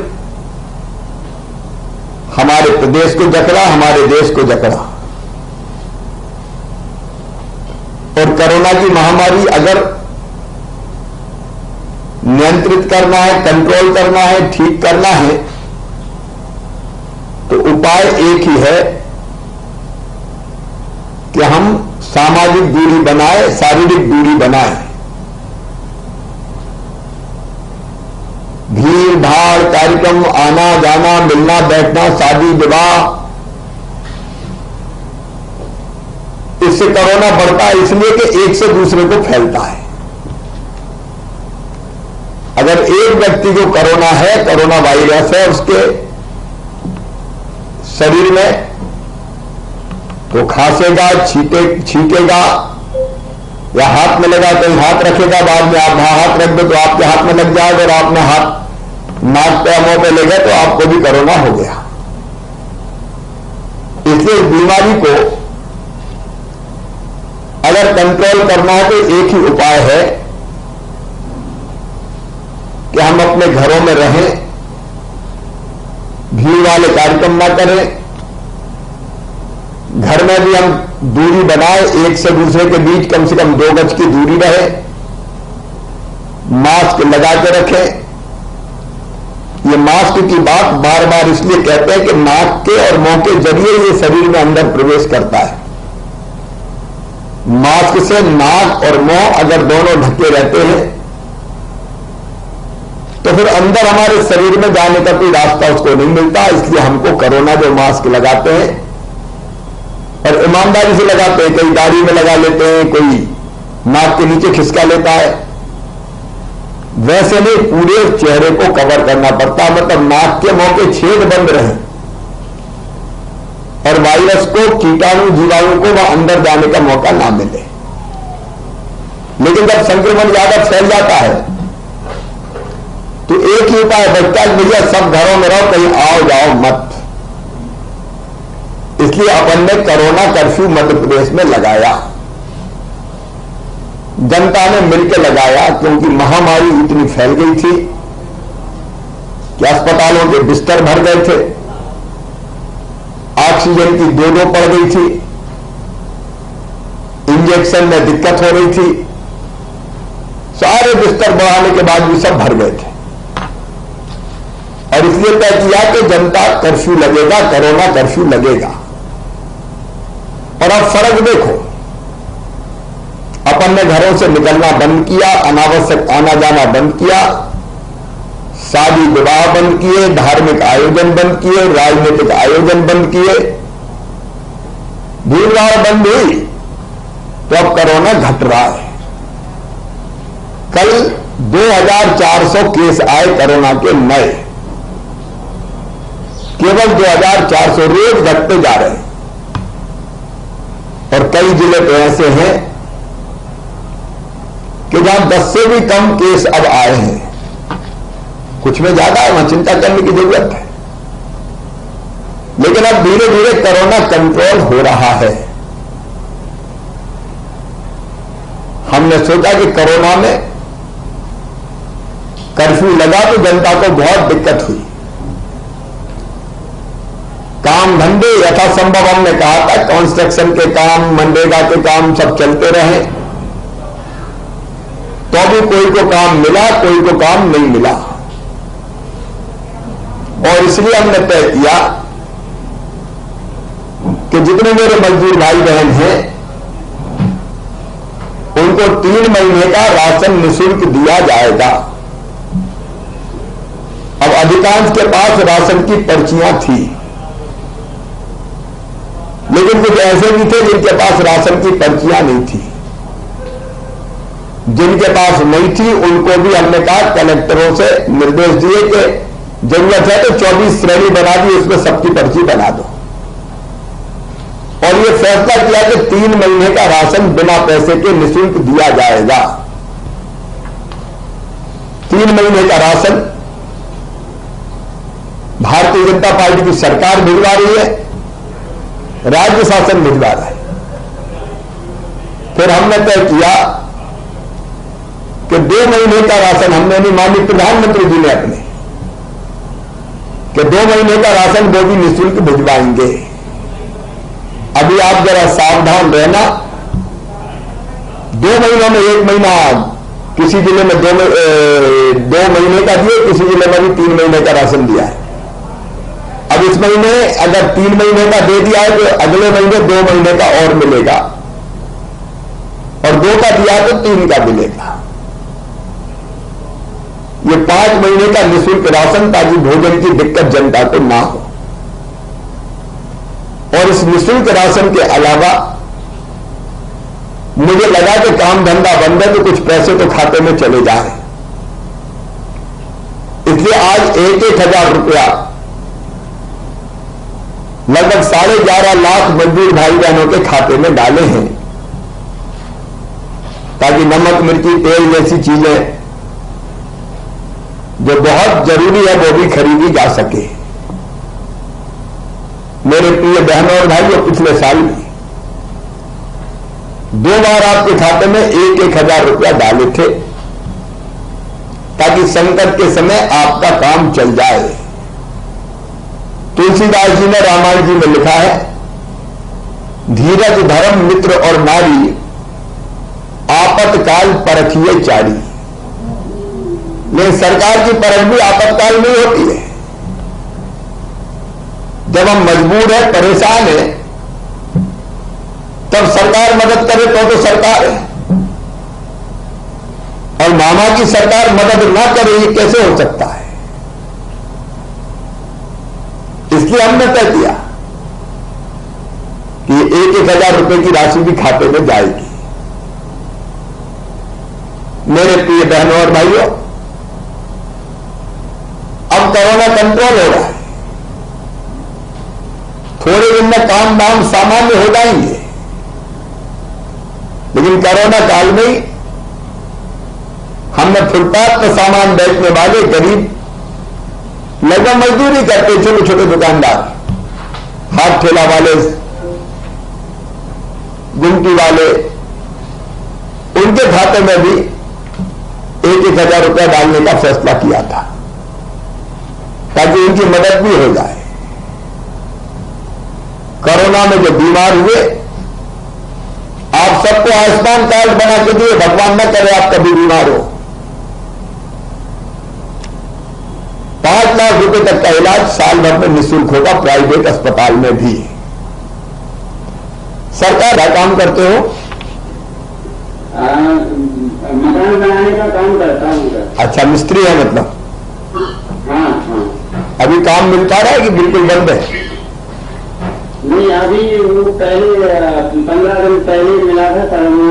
हमारे प्रदेश को जकड़ा, हमारे देश को जकड़ा। और कोरोना की महामारी अगर नियंत्रित करना है, कंट्रोल करना है, ठीक करना है, तो उपाय एक ही है कि हम सामाजिक दूरी बनाए, शारीरिक दूरी बनाए। भीड़ भाड़, कार्यक्रम, आना जाना, मिलना बैठना, शादी विवाह, इससे कोरोना बढ़ता है, इसलिए कि एक से दूसरे को फैलता है। अगर एक व्यक्ति को कोरोना है, कोरोना वायरस है उसके शरीर में, तो खांसेगा, छींकेगा या हाथ में लगा, कहीं हाथ रखेगा, बाद में आप हाथ रख दो तो आपके हाथ में लग जाएगा, और आपने हाथ नाक पे मुंह पे ले गए तो आपको भी कोरोना हो गया। इसलिए इस बीमारी को अगर कंट्रोल करना है तो एक ही उपाय है कि हम अपने घरों में रहें, भीड़ वाले कार्यक्रम ना करें, घर में भी हम दूरी बनाए, एक से दूसरे के बीच कम से कम 2 गज की दूरी रहे, मास्क लगा के रखें। ये मास्क की बात बार बार इसलिए कहते हैं कि नाक के और मुंह के जरिए ये शरीर में अंदर प्रवेश करता है। मास्क से नाक और मुंह अगर दोनों ढके रहते हैं तो फिर अंदर हमारे शरीर में जाने का कोई रास्ता उसको नहीं मिलता। इसलिए हमको कोरोना जो मास्क लगाते हैं और ईमानदारी से लगाते हैं, कई दाढ़ी में लगा लेते हैं, कोई नाक के नीचे खिसका लेता है, वैसे नहीं पूरे चेहरे को कवर करना पड़ता, मतलब नाक के मुंह के छेद बंद रहे और वायरस को, कीटाणु जीवाणु को वह अंदर जाने का मौका ना मिले। लेकिन जब संक्रमण ज्यादा फैल जाता है तो एक ही उपाय बचता है, भैया सब घरों में रहो, कहीं आओ जाओ मत। इसलिए अपन ने कोरोना कर्फ्यू मध्य प्रदेश में लगाया, जनता ने मिलकर लगाया, क्योंकि महामारी इतनी फैल गई थी कि अस्पतालों के बिस्तर भर गए थे, ऑक्सीजन की 2-2 पड़ गई थी, इंजेक्शन में दिक्कत हो रही थी, सारे बिस्तर बढ़ाने के बाद भी सब भर गए थे। और इसलिए तय किया कि जनता कर्फ्यू लगेगा, कोरोना कर्फ्यू लगेगा। और अब फर्क देखो, अपन ने घरों से निकलना बंद किया, अनावश्यक आना जाना बंद किया, शादी विवाह बंद किए, धार्मिक आयोजन बंद किए, राजनीतिक आयोजन बंद किए, भीड़-भाड़ बंद हुई, तो अब कोरोना घट रहा है। कल 2400 केस आए कोरोना के नए, केवल 2400 रोज घटते जा रहे हैं। और कई जिले तो ऐसे हैं कि जहां 10 से भी कम केस अब आए हैं, कुछ में ज्यादा है, वहां चिंता करने की जरूरत है। लेकिन अब धीरे धीरे कोरोना कंट्रोल हो रहा है। हमने सोचा कि कोरोना में कर्फ्यू लगा तो जनता को बहुत दिक्कत हुई, काम धंधे यथासंभव हमने कहा था कंस्ट्रक्शन के काम, मनरेगा के काम सब चलते रहे, तो भी कोई को काम मिला, कोई को काम नहीं मिला। और इसलिए हमने तय किया कि जितने मेरे मजदूर भाई बहन हैं उनको 3 महीने का राशन निःशुल्क दिया जाएगा। अब अधिकांश के पास राशन की पर्चियां थी, लेकिन कुछ ऐसे भी थे जिनके पास राशन की पर्चियां नहीं थी। जिनके पास नहीं थी उनको भी हमने कहा, कलेक्टरों से निर्देश दिए कि जरूरत है तो 24 श्रेणी बना दी, उसमें सबकी पर्ची बना दो। और ये फैसला किया कि 3 महीने का राशन बिना पैसे के निःशुल्क दिया जाएगा। 3 महीने का राशन भारतीय जनता पार्टी की सरकार भिजवा रही है, राज्य शासन भिजवा रहा है। फिर हमने तय किया कि 2 महीने का राशन, हमने नहीं, माननीय प्रधानमंत्री जी ने अपने, कि 2 महीने का राशन वो भी निःशुल्क भिजवाएंगे। अभी आप जरा सावधान रहना, 2 महीनों में 1 महीना किसी जिले में 2 महीने का दिए, किसी जिले में भी 3 महीने का राशन दिया है। अब इस महीने अगर 3 महीने का दे दिया है तो अगले महीने 2 महीने का और मिलेगा, और 2 का दिया तो 3 का मिलेगा। ये 5 महीने का निःशुल्क राशन, ताकि भोजन की दिक्कत जनता को ना हो। और इस निःशुल्क राशन के अलावा मुझे लगा कि काम धंधा बंद है तो कुछ पैसे तो खाते में चले जाए, इसलिए आज 1,000 रुपया लगभग 11.5 लाख मजदूर भाई बहनों के खाते में डाले हैं, ताकि नमक, मिर्ची, तेल जैसी चीजें जो बहुत जरूरी है वो भी खरीदी जा सके। मेरे प्रिय बहनों और भाइयों, पिछले साल भी 2 बार आपके खाते में 1,000 रुपया डाले थे, ताकि संकट के समय आपका काम चल जाए। तुलसीदास जी ने रामायण जी में लिखा है धीरज धर्म मित्र और नारी, आपातकाल परखिए चारी। लेकिन सरकार की परख भी आपातकाल में होती है। जब हम मजबूर है, परेशान है, तब सरकार मदद करे तो सरकार है, और मामा की सरकार मदद ना करे ये कैसे हो सकता है? इसलिए हमने तय किया कि 1,000 रुपए की राशि भी खाते में जाएगी। मेरे प्रिय बहनों और भाइयों, अब कोरोना कंट्रोल हो रहा है, थोड़े दिन में काम दाम सामान्य हो जाएंगे, लेकिन कोरोना काल में हमने फुटपाथ पर सामान बेचने वाले गरीब, लगभग मजदूरी करते छोटे छोटे दुकानदार, हाथ ठेला वाले, गुमटी वाले, उनके खाते में भी 1,000 रुपया डालने का फैसला किया था, ताकि उनकी मदद भी हो जाए। कोरोना में जो बीमार हुए, आप सबको आयुष्मान कार्ड बना के दिए, भगवान न करे आप कभी बीमार हो। 5 लाख रुपए तक का इलाज साल भर में निःशुल्क होगा, प्राइवेट अस्पताल में भी। सरकार का काम करते हो? मकान बनाने का काम करता हूँ। अच्छा, मिस्त्री है मतलब? हाँ हाँ। अभी काम मिल पा रहा है कि बिल्कुल बंद है? नहीं, अभी वो पहले 15 दिन पहले मिला था, सर वो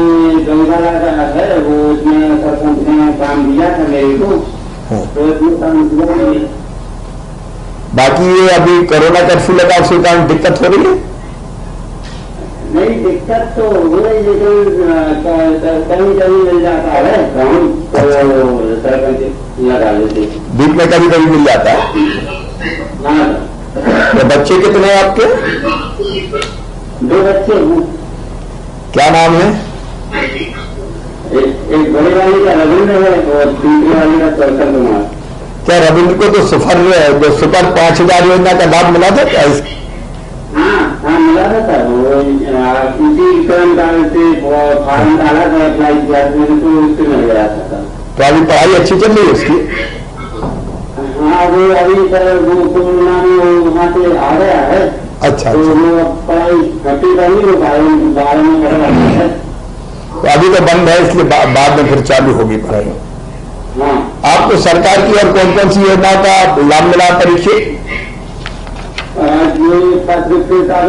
गंगाला का है, वो उसमें सरपंच ने काम दिया था मेरे को, तो इसमें काम दिया। बाकी ये अभी कोरोना कर्फ्यू लगा, उसके कारण दिक्कत हो रही है? नहीं, दिक्कत तो हो रही, लेकिन कहीं कहीं मिल जाता है काम, तो सरपंच लगा लेते। बीच में कभी कभी मिल जाता है? हाँ। तो बच्चे कितने हैं आपके? 2 बच्चे हैं। क्या नाम है? एक बड़े वाले का रविंद्र है और दूसरे वाले का कौशल कुमार। क्या रविंद्र को तो सुपर 5,000 योजना का लाभ मिला था क्या? हाँ मिला था सर, वो इसी कर्मकाल से फॉर्म डाला था, अप्लाई किया था, तो उससे मिल गया था। तो अभी पढ़ाई अच्छी चल रही है उसकी? हाँ, वो अभी सर वो कोरोना में वहाँ से आ गया है। अच्छा, तो वो पढ़ाई घटी करनी, वो 12 में पढ़ रहा है। तो अभी तो बंद है, इसलिए बाद में फिर चालू होगी पढ़ाई। हाँ। आपको सरकार की और कौन कौन सी योजना का लाभ मिला परीक्षित? जो 10,000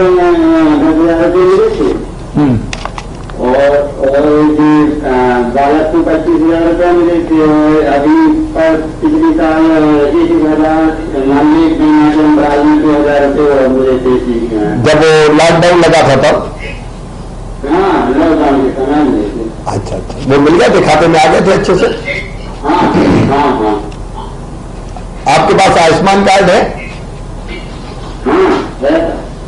रुपये मिले थे, और बालक को 25,000 रुपये मिले थे। अभी पिछले साल 1,000 रुपये मिले थे। जब वो लॉकडाउन लगा था तब? हाँ, लॉकडाउन के समय मिले थे। अच्छा, वो मिल गए थे, खाते में आ गए थे अच्छे से? हाँ हाँ हाँ। आपके पास आयुष्मान कार्ड है? हाँ है।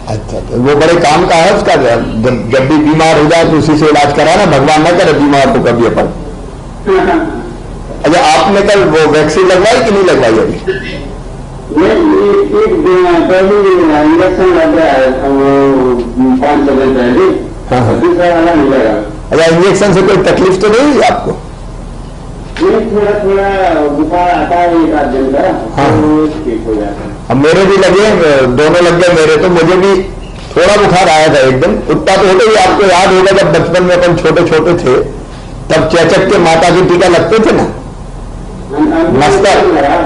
अच्छा, तो वो बड़े काम का है उसका। जब भी बीमार हो जाए तो उसी से इलाज कराना, भगवान ना करे बीमार तो कभी अपन। अच्छा, आपने कल वो वैक्सीन लगवाई कि नहीं लगवाई अभी? इंजेक्शन लग रहा है 5 दिन पहले। हाँ। दूसरा वाला नहीं लगा। अच्छा, इंजेक्शन से कोई तकलीफ तो नहीं हुई आपको? थोड़ा थोड़ा बुखार आता है 1 दिन का। हाँ। तो ठीक हो जाता है। अब मेरे भी लगे, दोनों लग गए मेरे, तो मुझे भी थोड़ा बुखार आया था एकदम। उतना तो होता ही, आपको याद होगा जब बचपन में अपन छोटे छोटे थे तब चेचक के माता की टीका लगते थे ना, मस्तर।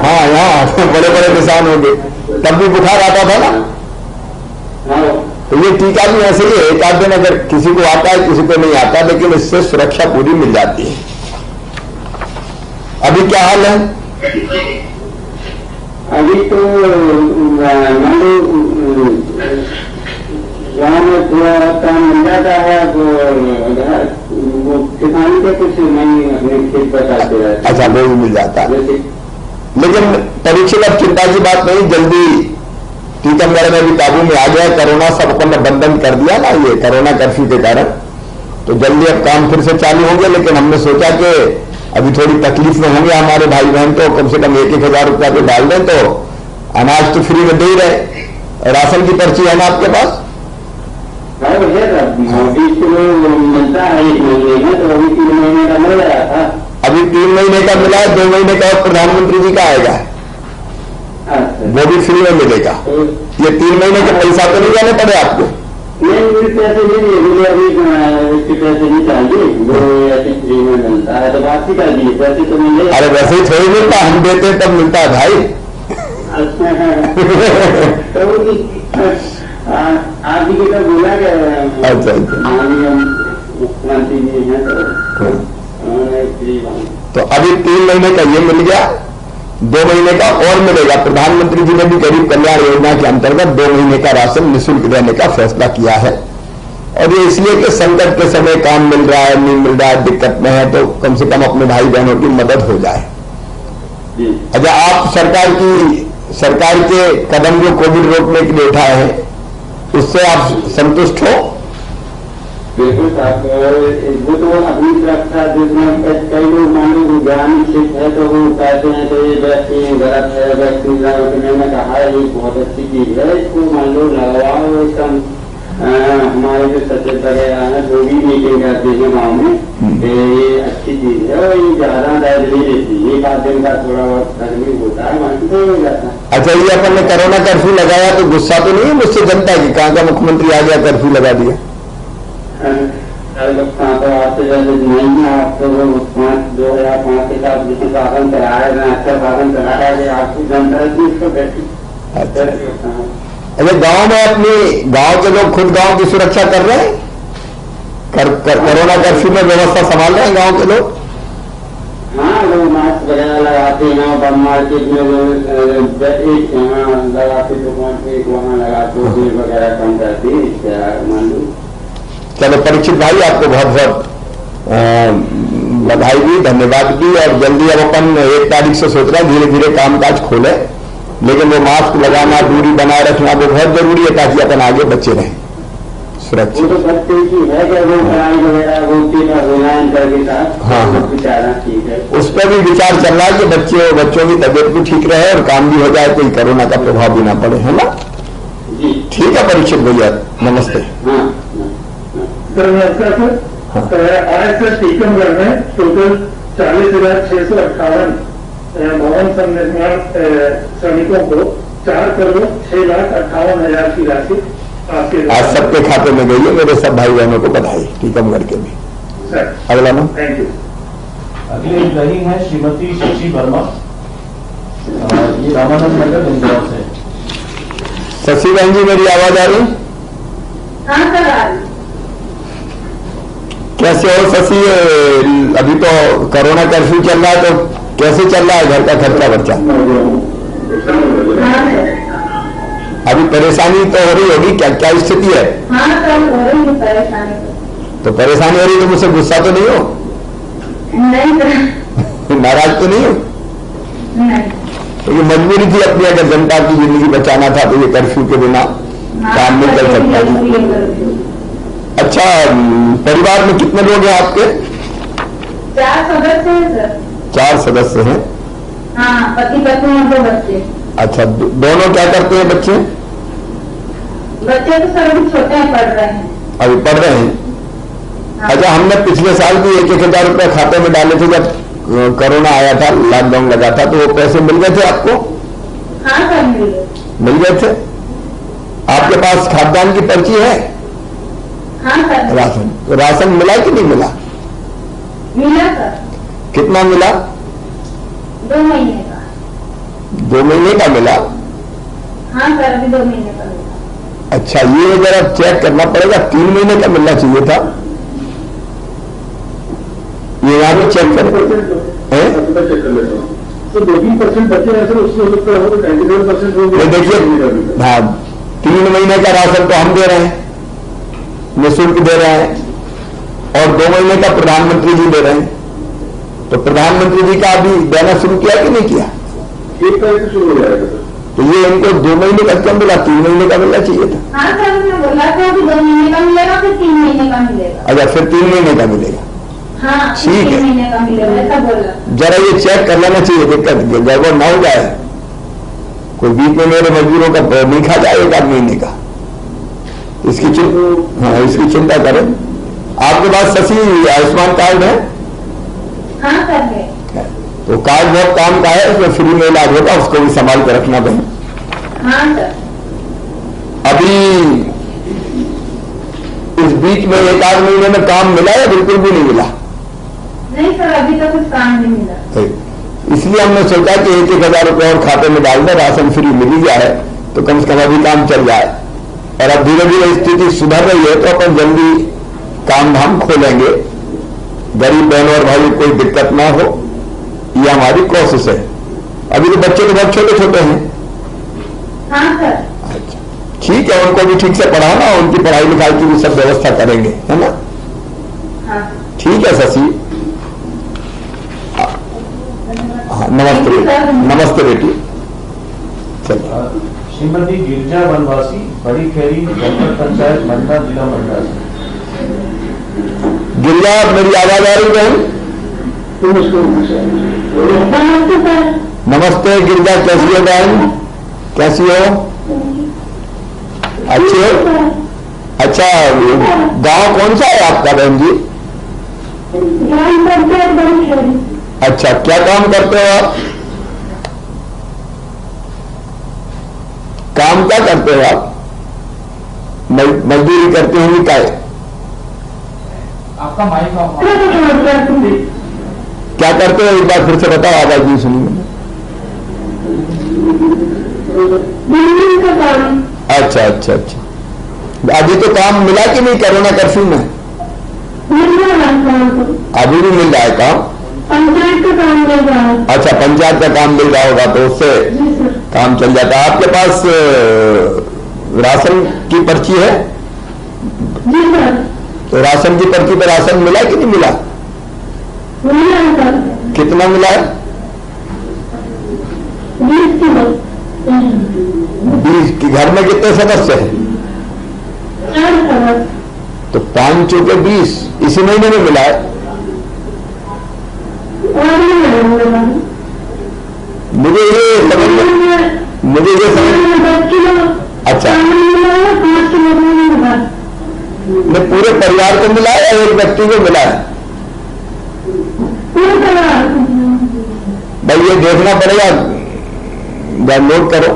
हाँ, यहाँ बड़े बड़े निशान हो गए, तब भी बुखार आता था ना। तो ये टीका भी ऐसे ही है, 1 दिन अगर किसी को आता है किसी को नहीं आता, लेकिन इससे सुरक्षा पूरी मिल जाती है। अभी क्या हाल है? अभी तो गाँव में थोड़ा काम मिल जाता है, वो किसान के कुछ नहीं अपने खेत बताते हैं। अच्छा, वो भी मिल जाता है। लेकिन परीक्षित अब चिंता की बात नहीं, जल्दी टीकमगढ़ में भी काबू में आ गया। कोरोना सब अपन ने बंधन कर दिया ना ये कोरोना कर्फ्यू के कारण, तो जल्दी अब काम फिर से चालू होंगे। लेकिन हमने सोचा कि अभी थोड़ी तकलीफ में होंगे हमारे भाई बहन, तो कम से कम 1,000 रुपया तो डाल दें, तो अनाज तो फ्री में दे ही रहे। राशन की पर्ची है ना आपके पास? भाई है तब मोदी को मिलता है 1 महीने में, तो अभी 3 महीने का मिल रहा था। अभी 3 महीने का मिला है, 2 महीने का और प्रधानमंत्री जी का आएगा, वो भी फ्री में मिलेगा। ये 3 महीने के पैसा तो नहीं जाने पड़े आपको? नहीं, मुझे पैसे नहीं, अभी इसके पैसे नहीं चाहिए, वो ऐसे फ्री में मिलता है, तो बात ही कर दिए, पैसे तो मिले। अरे वैसे ही थोड़ी मिलता, हम देते हैं तब मिलता है भाई। आप जी का बोला क्या? अच्छा माननीय मुख्यमंत्री जी हैं, तो अभी 3 महीने का ये मिल गया, 2 महीने का और मिलेगा। प्रधानमंत्री जी ने भी गरीब कल्याण योजना के अंतर्गत 2 महीने का राशन निःशुल्क देने का फैसला किया है। और ये इसलिए कि संकट के समय काम मिल रहा है, नहीं मिल रहा है, दिक्कत में है, तो कम से कम अपने भाई बहनों की मदद हो जाए। अच्छा, आप सरकार के कदम जो कोविड रोकने के लिए उठाए हैं, उससे आप संतुष्ट हो? बिल्कुल साहब, वो तो अपनी सुरक्षा जिसमें कई लोग मान लो ज्ञान क्षेत्र है, तो वो कहते हैं तो ये वैक्सीन गलत है, वैक्सीन लगाने में कहा है ये बहुत अच्छी चीज है, इसको मान लो लगवाओ। इसका हमारे जो सचेत वगैरह है वो भी मीटिंग करते हैं गाँव में, ये अच्छी चीज है और ये ज्यादा दर्द नहीं देती, 1 दिन का थोड़ा बहुत तकलीफ होता है, बाकी तो हो जाता है। अच्छा, ये अपन ने कोरोना कर्फ्यू लगाया तो गुस्सा तो नहीं है मुझसे जनता की? कहाँ का मुख्यमंत्री आ गया, कर्फ्यू लगा दिया? तो आपसे जैसे नहीं है, आप तो 2005 के साथ जिसे शासन कराया है, अच्छा शासन कराया है, आपकी जनता इसको बैठी। अरे गांव में अपनी गांव के लोग खुद गांव की सुरक्षा कर रहे हैं, कोरोना कर्फ्यू में व्यवस्था संभाल रहे हैं गांव के लोग। हाँ, लोग मास्क वगैरह लगाते हैं, बम मार्केट में लोग एक यहाँ लगाते, दुकान पे एक वहाँ लगाते, भीड़ वगैरह कम करती है, मान लो। चलो परीक्षित भाई, आपको बहुत बहुत बधाई भी, धन्यवाद भी। और जल्दी अब अपन 1 तारीख से सोच रहे हैं धीरे धीरे कामकाज खोले, लेकिन वो मास्क लगाना, दूरी बनाए रखना वो बहुत जरूरी है, ताकि अपन आगे बचे रहें सुरक्षित। वो तो बच्चे की है कि वो पढ़ाई वगैरह वो करके साथ, हाँ, ठीक है, उस पर भी विचार चल रहा है कि बच्चों की तबीयत भी ठीक रहे और काम भी हो जाए, कोई कोरोना का प्रभाव भी ना पड़े, है ना? ठीक है परीक्षित भैया, नमस्ते। सर नमस्कार सर। आज सर टीकमगढ़ में टोटल 40,658 भवन निर्माण श्रमिकों को 4,06,58,000 की राशि आज सबके खाते में गई है। मेरे सब भाई बहनों को बधाई, टीकमगढ़ के भी। सर अगला नाम, थैंक यू। अगले रही है श्रीमती शशि वर्मा, ये रामानंद नगर इंदौर से। शशि बहन जी, मेरी आवाज आ रही? हाँ सर, आ रही। कैसे हो शशि? अभी तो कोरोना कर्फ्यू चल रहा है, तो कैसे चल रहा है घर का खर्चा बर्चा? हाँ सर। अभी परेशानी तो हो रही होगी, क्या क्या स्थिति है? हाँ सर, हो रही है परेशानी। तो परेशानी हो रही तो मुझसे गुस्सा तो नहीं हो? नहीं सर। नाराज तो नहीं हो? नहीं। तो ये मजबूरी थी अपनी, अगर जनता की जिंदगी बचाना था तो ये कर्फ्यू के बिना काम नहीं कर सकता था। अच्छा, परिवार में कितने लोग हैं आपके? 4 सदस्य हैं सर। 4 सदस्य हैं। हाँ, पति पत्नी और 2 बच्चे। अच्छा, दोनों क्या करते हैं बच्चे? बच्चे तो सर अभी छोटे हैं, पढ़ रहे हैं। अभी पढ़ रहे हैं। हाँ। अच्छा, हमने पिछले साल भी 1,000 रुपए खाते में डाले थे जब कोरोना आया था, लॉकडाउन लगा था, तो वो पैसे मिल गए थे आपको? हाँ सर, मिल गए थे। आपके पास खाद्यान्न की पर्ची है? हाँ सर। राशन मिला कि नहीं मिला? मिला सर। कितना मिला? 2 महीने का। 2 महीने का मिला? हाँ सर, अभी 2 महीने का मिला। अच्छा, ये जरा चेक करना पड़ेगा, 3 महीने का मिलना चाहिए था। ये यहाँ भी चेक करें। चेक कर लेता हूँ तो 2-3% बचे हैं सर, उससे हो सकता है तो 99% हो गया। देखिए, हाँ, 3 महीने का राशन तो हम दे रहे हैं, निःशुल्क दे रहे हैं, और 2 महीने का प्रधानमंत्री जी दे रहे हैं। तो प्रधानमंत्री जी का अभी देना शुरू किया कि नहीं किया? 1 तारीख से शुरू हो जाएगा सर। तो ये इनको 2 महीने का क्यों मिला? 3 महीने का मिलना चाहिए था। हाँ सर, मैं बोला था कि 2 महीने का मिलेगा, फिर 3 महीने का मिलेगा। अच्छा, फिर 3 महीने का मिलेगा। हाँ, ठीक है। 3 महीने का मिलेगा, ऐसा बोला। जरा ये चेक कर लेना चाहिए, दिक्कत गड़बड़ ना हो जाए, कोई बीच में मेरे मजदूरों का नहीं खा जाए 1 आध महीने का। इसकी चिंता करें। आपके पास शशि आयुष्मान कार्ड है? हाँ सर है। तो कार्ड बहुत काम का है, उसमें फ्री में इलाज होगा, उसको भी संभाल के रखना बहन। हाँ सर। अभी इस बीच में 1-8 महीने में काम मिला या बिल्कुल भी नहीं मिला? नहीं सर, अभी तक कुछ काम नहीं मिला। इसलिए हमने सोचा कि 1-1 हजार रुपये और खाते में डाल दें, राशन फ्री मिल ही जाए तो कम से कम अभी काम चल जाए। और अब धीरे धीरे स्थिति सुधर रही है तो अपन जल्दी काम धाम खोलेंगे, गरीब बहनों और भाई कोई दिक्कत ना हो, ये हमारी कोशिश है। अभी तो बच्चे तो बहुत छोटे छोटे हैं। हाँ सर। अच्छा ठीक है, उनको भी ठीक से पढ़ाना, उनकी पढ़ाई लिखाई की भी सब व्यवस्था करेंगे, है ना? हाँ ठीक है शशि। हाँ नमस्ते बेटी, नमस्ते बेटी। चलिए। श्रीमती गिरिजा वनवासी, बड़ी खेरी, जनपद पंचायत मंडला, जिला मंडला। गिरिजा, मेरी आवाज आ रही है? नमस्ते सर। नमस्ते गिरिजा, कैसी हो बहन? कैसी हो? अच्छी हो? अच्छा, गांव कौन सा है आपका बहन जी? ग्राम पंचायत बड़ी खेरी। अच्छा, क्या काम करते हो आप? काम क्या करते हो आप? मजदूरी करते होंगे क्या? आपका माइक क्या करते हो, एक बार फिर से बताओ, आवाज नहीं सुनी मैंने। बिल्डिंग का काम। अच्छा अच्छा अच्छा। अभी तो काम मिला कि नहीं कोरोना कर्फ्यू में? मिल रहा है काम तो। अभी भी मिल रहा है काम? पंचायत का काम मिल रहा है। अच्छा, पंचायत का काम मिल रहा होगा तो उससे जी सर। काम चल जाता है। आपके पास राशन की पर्ची है? जी सर। तो राशन की पर्ची पर राशन मिला कि नहीं मिला? मिल रहा है सर। कितना मिला है? 20 किलो। 20 की। घर में कितने सदस्य हैं? 4 सदस्य। तो 5 चौके 20 इसी महीने में मिला है। और नहीं मिला। मुझे ये समझ में 10 किलो। अच्छा, मिला है, 5 किलो नहीं मिला। ने पूरे परिवार को मिला है या एक व्यक्ति को मिला है? पूरा परिवार। भाई ये देखना पड़ेगा, नोट करो।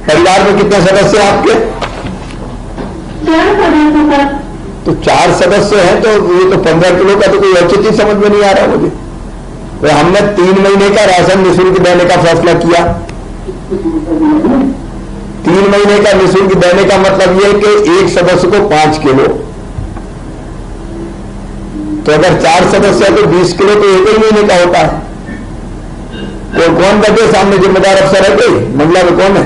परिवार में कितने सदस्य हैं आपके? 4 सदस्य सर। तो 4 सदस्य हैं तो ये तो 15 किलो का तो कोई औचित्य ही समझ में नहीं आ रहा मुझे। तो हमने 3 महीने का राशन निःशुल्क देने का फैसला किया। 3 महीने का निःशुल्क देने का मतलब यह है कि एक सदस्य को 5 किलो। तो अगर 4 सदस्य है तो 20 किलो तो एक ही महीने का होता है। तो कौन बैठे सामने जिम्मेदार अफसर है? कोई मंडला में कौन है?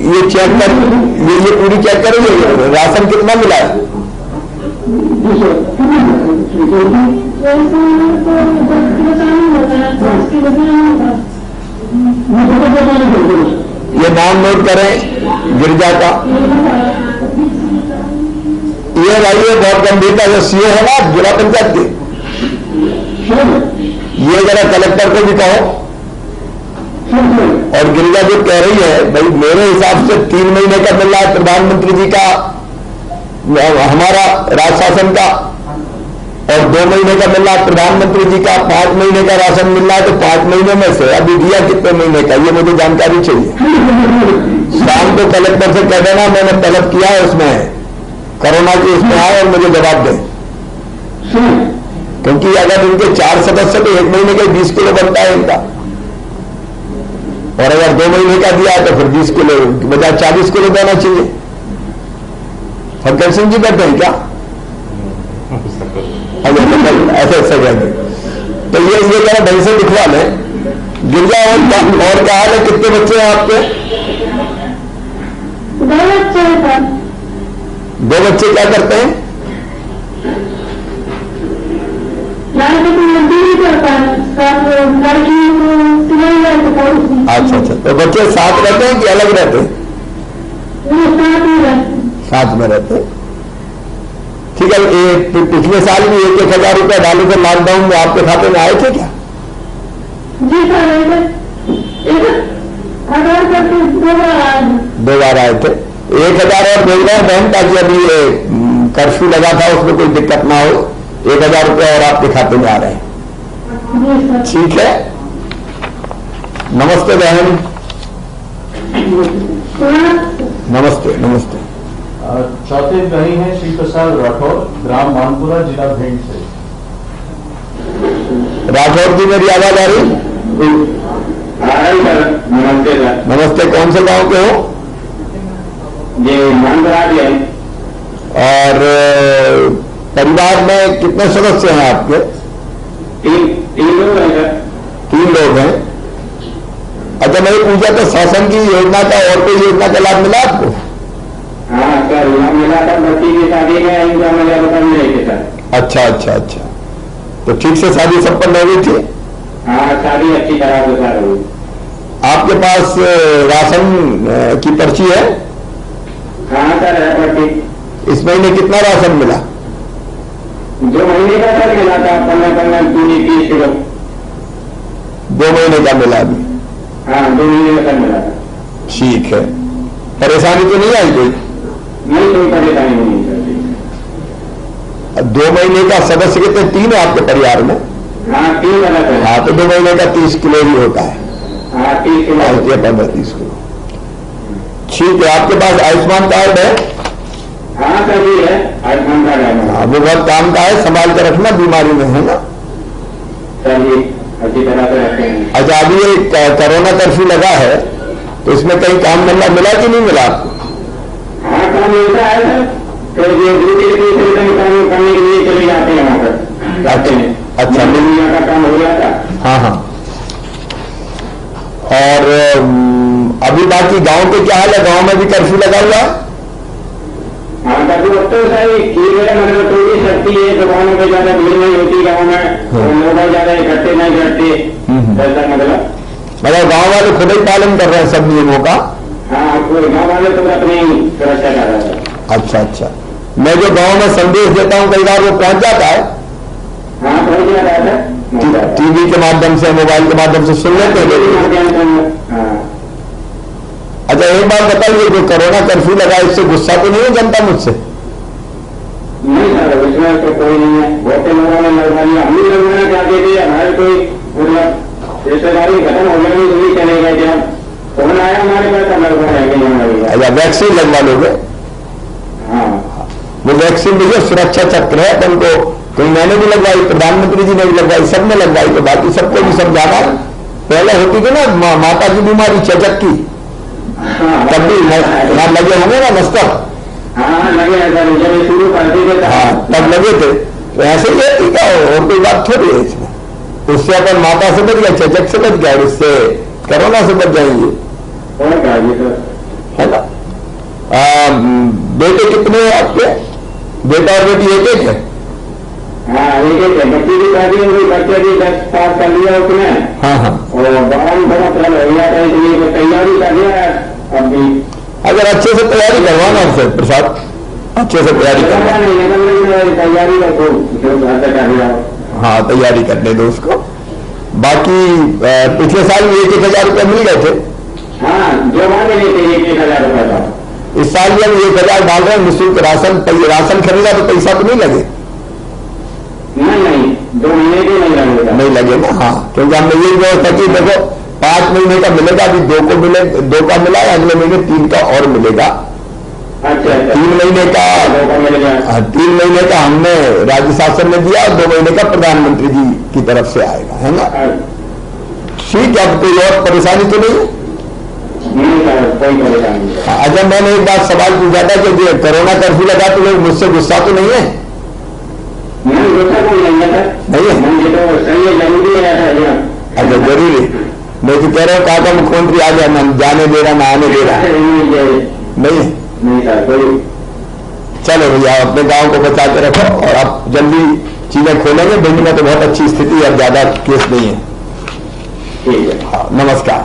ये चेक कर, ये पूरी चेक करेंगे राशन कितना मिला है? ये नाम नोट करें गिरिजा का। ये भाई ये बहुत गंभीरता से सीओ है ना जिला पंचायत के, ये जरा कलेक्टर को भी कहो। और गिरिजा जो कह रही है, भाई मेरे हिसाब से 3 महीने का मिल रहा है प्रधानमंत्री जी का, हमारा राज्य शासन का, और 2 महीने का मिल रहा है प्रधानमंत्री जी का, 5 महीने का राशन मिल रहा है। तो 5 महीने में से अभी दिया कितने महीने का, ये मुझे जानकारी चाहिए। शाम को कलेक्टर से कह देना मैंने तलब किया है, उसमें कोरोना की उसमें आए और मुझे जवाब दें। क्योंकि अगर इनके 4 सदस्य तो 1 महीने के 20 किलो बनता है इनका, और अगर 2 महीने का दिया है तो फिर 20 किलो बजाय 40 किलो देना चाहिए। फक्कर सिंह जी बैठे हैं क्या? ऐसे ऐसे कहेंगे तो ये जरा ढंग से दिखवा लें। गिरजा और क्या हाल है? कितने बच्चे हैं आपके? 2 बच्चे हैं सर। 2 बच्चे क्या करते हैं? मजदूरी करता है सर, लड़की को सिलाई करता है। अच्छा अच्छा, तो बच्चे साथ रहते हैं कि अलग रहते हैं? वो साथ ही रहते हैं। साथ में रहते हैं। ठीक है। पिछले साल भी 1-1 हजार रुपया डालू के लॉकडाउन में आपके खाते में आए थे क्या? जी सर। आधार करके 2 बार आए हैं। 2 बार आए थे। 1000 और भेज रहे हैं बहन, ताकि अभी ये कर्फ्यू लगा था उसमें कोई दिक्कत ना हो। 1000 रुपया और आपके खाते में आ रहे हैं। जी सर। ठीक है, नमस्ते बहन। नमस्ते नमस्ते। चौथे ग्राही हैं श्री प्रसाद राठौर, ग्राम मानपुरा, जिला भिंड से। राठौर जी, मेरी आवाज आ रही? नमस्ते सर। नमस्ते, कौन से गांव के हो? ये मानपुरा है। और परिवार में कितने सदस्य हैं आपके? 3 लोग हैं सर। 3 लोग हैं। अच्छा, मैं पूछा तो शासन की योजना का और कोई योजना का लाभ मिला आपको? हाँ सर, यहाँ मिला था, बच्ची की शादी में इनका मुझे पता नहीं थे सर। अच्छा अच्छा अच्छा, तो ठीक से शादी संपन्न हो गई थी? हाँ, शादी अच्छी तरह से सर हुई। आपके पास राशन की पर्ची है? हाँ सर, है पर्ची। इस महीने कितना राशन मिला? 2 महीने का सर मिला था, 15 पूरी 30 किलो। 2 महीने का मिला अभी? हाँ, 2 महीने का सर मिला था। ठीक है, परेशानी तो नहीं आई कोई? नहीं, कोई परेशानी नहीं सर। 2 महीने का सदस्य कितने? 3 है आपके परिवार में? हाँ, 3 वाला सर। हाँ, तो 2 महीने का 30 किलो ही होता है। हाँ, 30 किलो। 15-30 किलो। ठीक है, आपके पास आयुष्मान कार्ड है? हाँ सर, ये है आयुष्मान कार्ड है। हाँ, वो बहुत काम का है, संभाल कर रखना बीमारी में, है ना? सर ये अच्छी तरह से रखते हैं। अच्छा, अभी ये कोरोना कर्फ्यू लगा है, तो इसमें कहीं काम धंधा मिला कि नहीं मिला आपको? हाँ, काम मिलता है सर, तो ये ड्यूटी काम करने के लिए चले जाते हैं वहाँ पर, जाते हैं। अच्छा, दुनिया का काम हो गया था। हाँ हाँ। और अभी बाकी गांव के क्या हाल है? गांव में भी कर्फ्यू लगा हुआ है? हाँ, तभी अब तो सर ठीक है, मतलब थोड़ी सख्ती है, दुकानों पर ज्यादा भीड़ नहीं होती गाँव में, तो लोग ज्यादा इकट्ठे नहीं करते, ऐसा मतलब गांव वाले खुद ही पालन कर रहे हैं सब नियमों का? हाँ, गाँव वाले तो अपनी सुरक्षा कर रहे हैं। अच्छा अच्छा, मैं जो गांव में संदेश देता हूँ कई बार वो पहुंच जाता है? हाँ, पहुंच जाता है। टीवी के माध्यम से, मोबाइल के माध्यम से सुन लेते हैं। अच्छा, एक बात बताइए, जो कोरोना कर्फ्यू लगा इससे गुस्सा तो नहीं है जनता मुझसे? नहीं सर, उसमें तो कोई नहीं है। बहुत से लोगों ने लगवा लिया, हम भी लगवाना चाहते थे, हमारे कोई मतलब रिश्तेदारी खत्म हो गई, नहीं चले गए थे। फोन आया हमारे पास, हम लगवा रहेंगे हमारी। अच्छा, वैक्सीन लगवा लोगे? हाँ, वो वैक्सीन भी जो सुरक्षा चक्र है, तो उनको कोई मैंने भी लगवाई, प्रधानमंत्री जी ने भी लगवाई, सबने लगवाई, तो बाकी सबको भी समझाना। पहले होती थी ना माता की बीमारी, चेचक की, तब भी यहाँ लगे होंगे ना मस्तक? हाँ लगे हैं सर, जब शुरू करते थे हाँ, तब लगे थे। तो ऐसे ही है, ठीक है, और कोई बात थोड़ी है इसमें। उससे अपन माता से बच गया, चेचक से बच गया, और इससे कोरोना से बच जाएंगे, और क्या है ना? बेटे कितने हैं आपके? बेटा और बेटी एक एक है? हाँ, एक है। बच्ची की शादी हुई, बच्चे भी 10 पास कर लिया उसने। हाँ हाँ। और बाहर बड़ा साल हो गया था, इसलिए वो तैयारी कर लिया अब भी। अगर अच्छे से तैयारी करवाना उससे प्रसाद, अच्छे से तैयारी करवाना। तैयारी रखो, जो घर से कर लिया। हाँ, तैयारी करने दो उसको। बाकी पिछले साल भी 1,000 रुपये मिल गए थे? हाँ, जो मांगे लेते 1,000 रुपये का। इस साल भी हम 1,000 डाल रहे हैं निःशुल्क राशन। राशन खरीदा तो पैसा तो नहीं लगे? नहीं, 2 महीने के नहीं लगेगा। नहीं लगे ना? हाँ, क्योंकि हमने यही व्यवस्था की, देखो 5 महीने का मिलेगा, अभी 2 को मिले, 2 का मिला है, अगले महीने 3 का और मिलेगा। अच्छा, 3 महीने का, 3 महीने का हमने राज्य शासन ने दिया, और 2 महीने का प्रधानमंत्री जी की तरफ से आएगा, है ना? ठीक है, अब कोई और परेशानी तो नहीं? नहीं सर, कोई परेशानी नहीं। अच्छा, मैंने एक बात सवाल पूछा था कि जो कोरोना कर्फ्यू लगा तो लोग मुझसे गुस्सा तो नहीं है? नहीं, गुस्सा कोई नहीं है सर। नहीं है? मुझे तो सही है, जरूरी है ऐसा। अच्छा, जरूरी। मैं तो कह रहा हूँ, कहा मुख्यमंत्री आ गया, ना जाने दे रहा, ना आने दे रहा। नहीं है? नहीं सर, कोई। चलो भैया, अपने गांव को बचा के रखो, और आप जल्दी चीजें खोलेंगे। भिंड में तो बहुत अच्छी स्थिति है, अब ज्यादा केस नहीं है। ठीक है। हाँ, नमस्कार।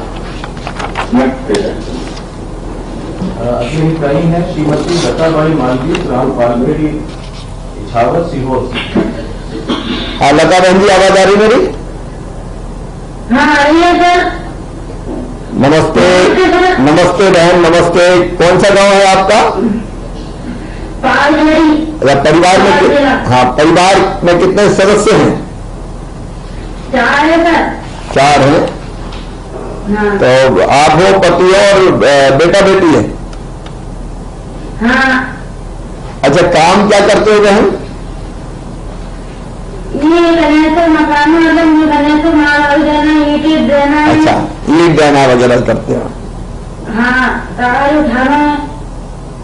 अगली इकाई है श्रीमती लताबाई मालवीय, ग्राम पालगढ़ी, इछावर, सीहोर। हाँ, लता बहन जी, आवाज आ रही मेरी? हाँ, आ रही है सर। नमस्ते। नमस्ते बहन, नमस्ते। कौन सा गांव है आपका? परिवार में हाँ, परिवार में कितने सदस्य हैं? 4 है सर। 4 हैं। हाँ। तो आप हो, पति और बेटा बेटी है? हाँ। अच्छा, काम क्या करते हो बहन? ये करने से मकान मतलब ये करने से माल देना, ईंटें देना। अच्छा, ईंट देना वगैरह करते हो? हाँ, तार उठाना।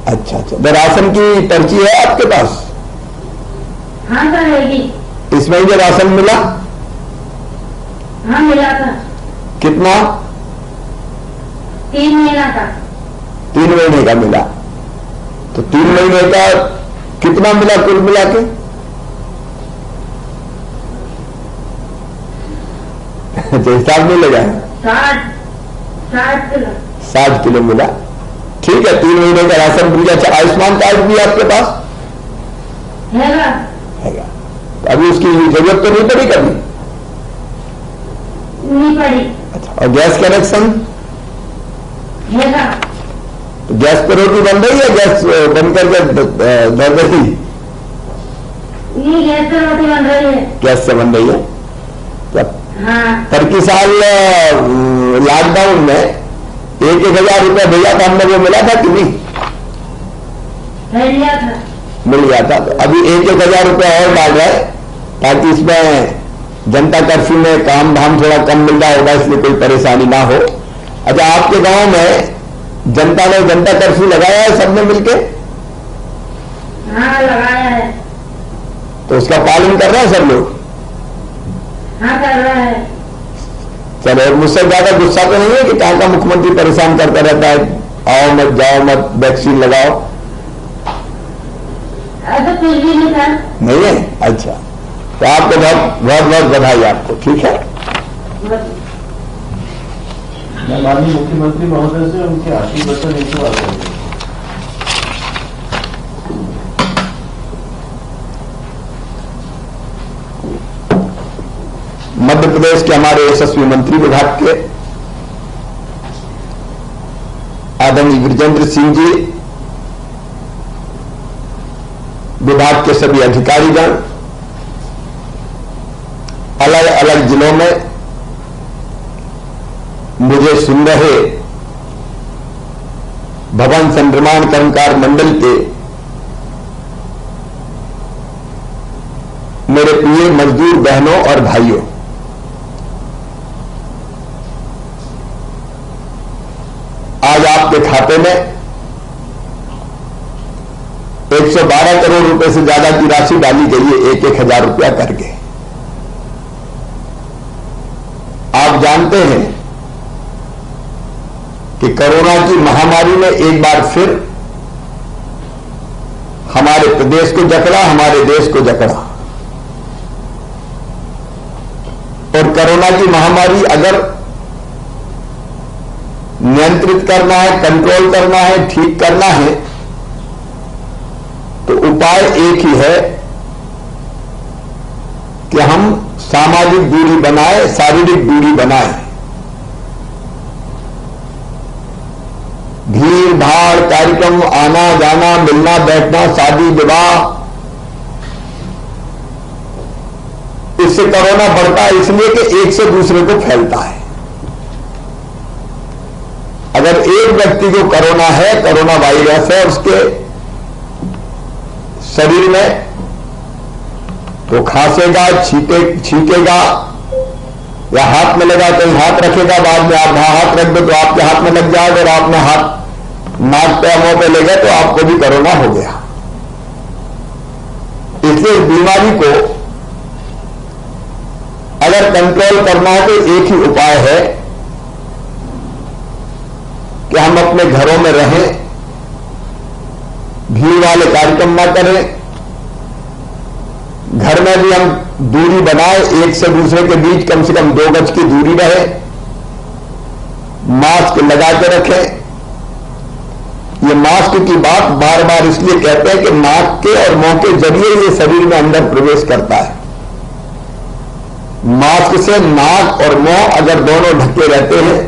अच्छा अच्छा। तो राशन की पर्ची है आपके पास? हाँ सर, रहेगी। इसमें जो राशन मिला? हाँ, मिला था। कितना? 3 महीना का। 3 महीने का मिला। तो 3 महीने का कितना मिला कुल मिला के? तो हिसाब नहीं लगा? 60 किलो। 60 किलो मिला। ठीक है, 3 महीने का राशन मिल गया। अच्छा, आयुष्मान कार्ड भी आपके पास हैगा? हैगा। तो अभी उसकी जरूरत तो नहीं पड़ी कभी? नहीं पड़ी। अच्छा, और गैस कनेक्शन हैगा? तो गैस पर रोटी बन रही है? गैस बन करके धर रही? ये गैस से रोटी बन रही है। गैस से बन रही है। हाँ। पर की साल लॉकडाउन में 1,000 रुपया भैया था, हमने वो मिला था कि नहीं? लिया था। मिल गया था। तो अभी 1,000 रुपया और डाल रहा है ताकि इसमें जनता कर्फ्यू में काम धाम थोड़ा कम मिल रहा होगा, इसलिए कोई परेशानी ना हो। अच्छा, आपके गांव में जनता ने जनता कर्फ्यू लगाया है सबने मिलके? हाँ, लगाया है। तो उसका पालन कर रहे हैं सब लोग? हाँ, कर रहा है। चलो, मुझसे ज्यादा गुस्सा तो नहीं है कि कहां का मुख्यमंत्री परेशान करता रहता है, आओ मत जाओ मत, वैक्सीन लगाओ? ऐसा कुछ भी नहीं था। नहीं है? अच्छा, तो आपको बहुत बहुत बहुत बधाई आपको। ठीक है, मैं माननीय मुख्यमंत्री महोदय से उनके आशीर्वचन हेतु आग्रह करता हूं। मध्य प्रदेश के हमारे यशस्वी मंत्री विभाग के आदरणीय विजेंद्र सिंह जी, विभाग के सभी अधिकारीगण, अलग अलग जिलों में मुझे सुन रहे भवन संनिर्माण कर्मकार मंडल के मेरे प्रिय मजदूर बहनों और भाइयों, आज आपके खाते में 112 करोड़ रुपए से ज्यादा की राशि डाली गई है, 1,000 रुपया करके। आप जानते हैं कि कोरोना की महामारी ने एक बार फिर हमारे प्रदेश को जकड़ा, हमारे देश को जकड़ा। और कोरोना की महामारी अगर नियंत्रित करना है, कंट्रोल करना है, ठीक करना है, तो उपाय एक ही है कि हम सामाजिक दूरी बनाए, शारीरिक दूरी बनाए। भीड़ भाड़, कार्यक्रम, आना जाना, मिलना बैठना, शादी विवाह, इससे कोरोना बढ़ता है, इसलिए कि एक से दूसरे को फैलता है। अगर एक व्यक्ति को कोरोना है, कोरोना वायरस है उसके शरीर में, तो खांसेगा, छींकेगा या हाथ में लगा, कहीं हाथ रखेगा, बाद में आप हाथ रख दो तो आपके हाथ में लग जाएगा, और आपने हाथ नाक पे मुंह पे ले गए तो आपको भी कोरोना हो गया। इसलिए इस बीमारी को अगर कंट्रोल करना है तो एक ही उपाय है कि हम अपने घरों में रहें, भीड़ वाले कार्यक्रम ना करें, घर में भी हम दूरी बनाए, एक से दूसरे के बीच कम से कम 2 गज की दूरी रहे, मास्क लगा के रखें। ये मास्क की बात बार बार इसलिए कहते हैं कि नाक के और मुंह के जरिए ये शरीर में अंदर प्रवेश करता है। मास्क से नाक और मुंह अगर दोनों ढके रहते हैं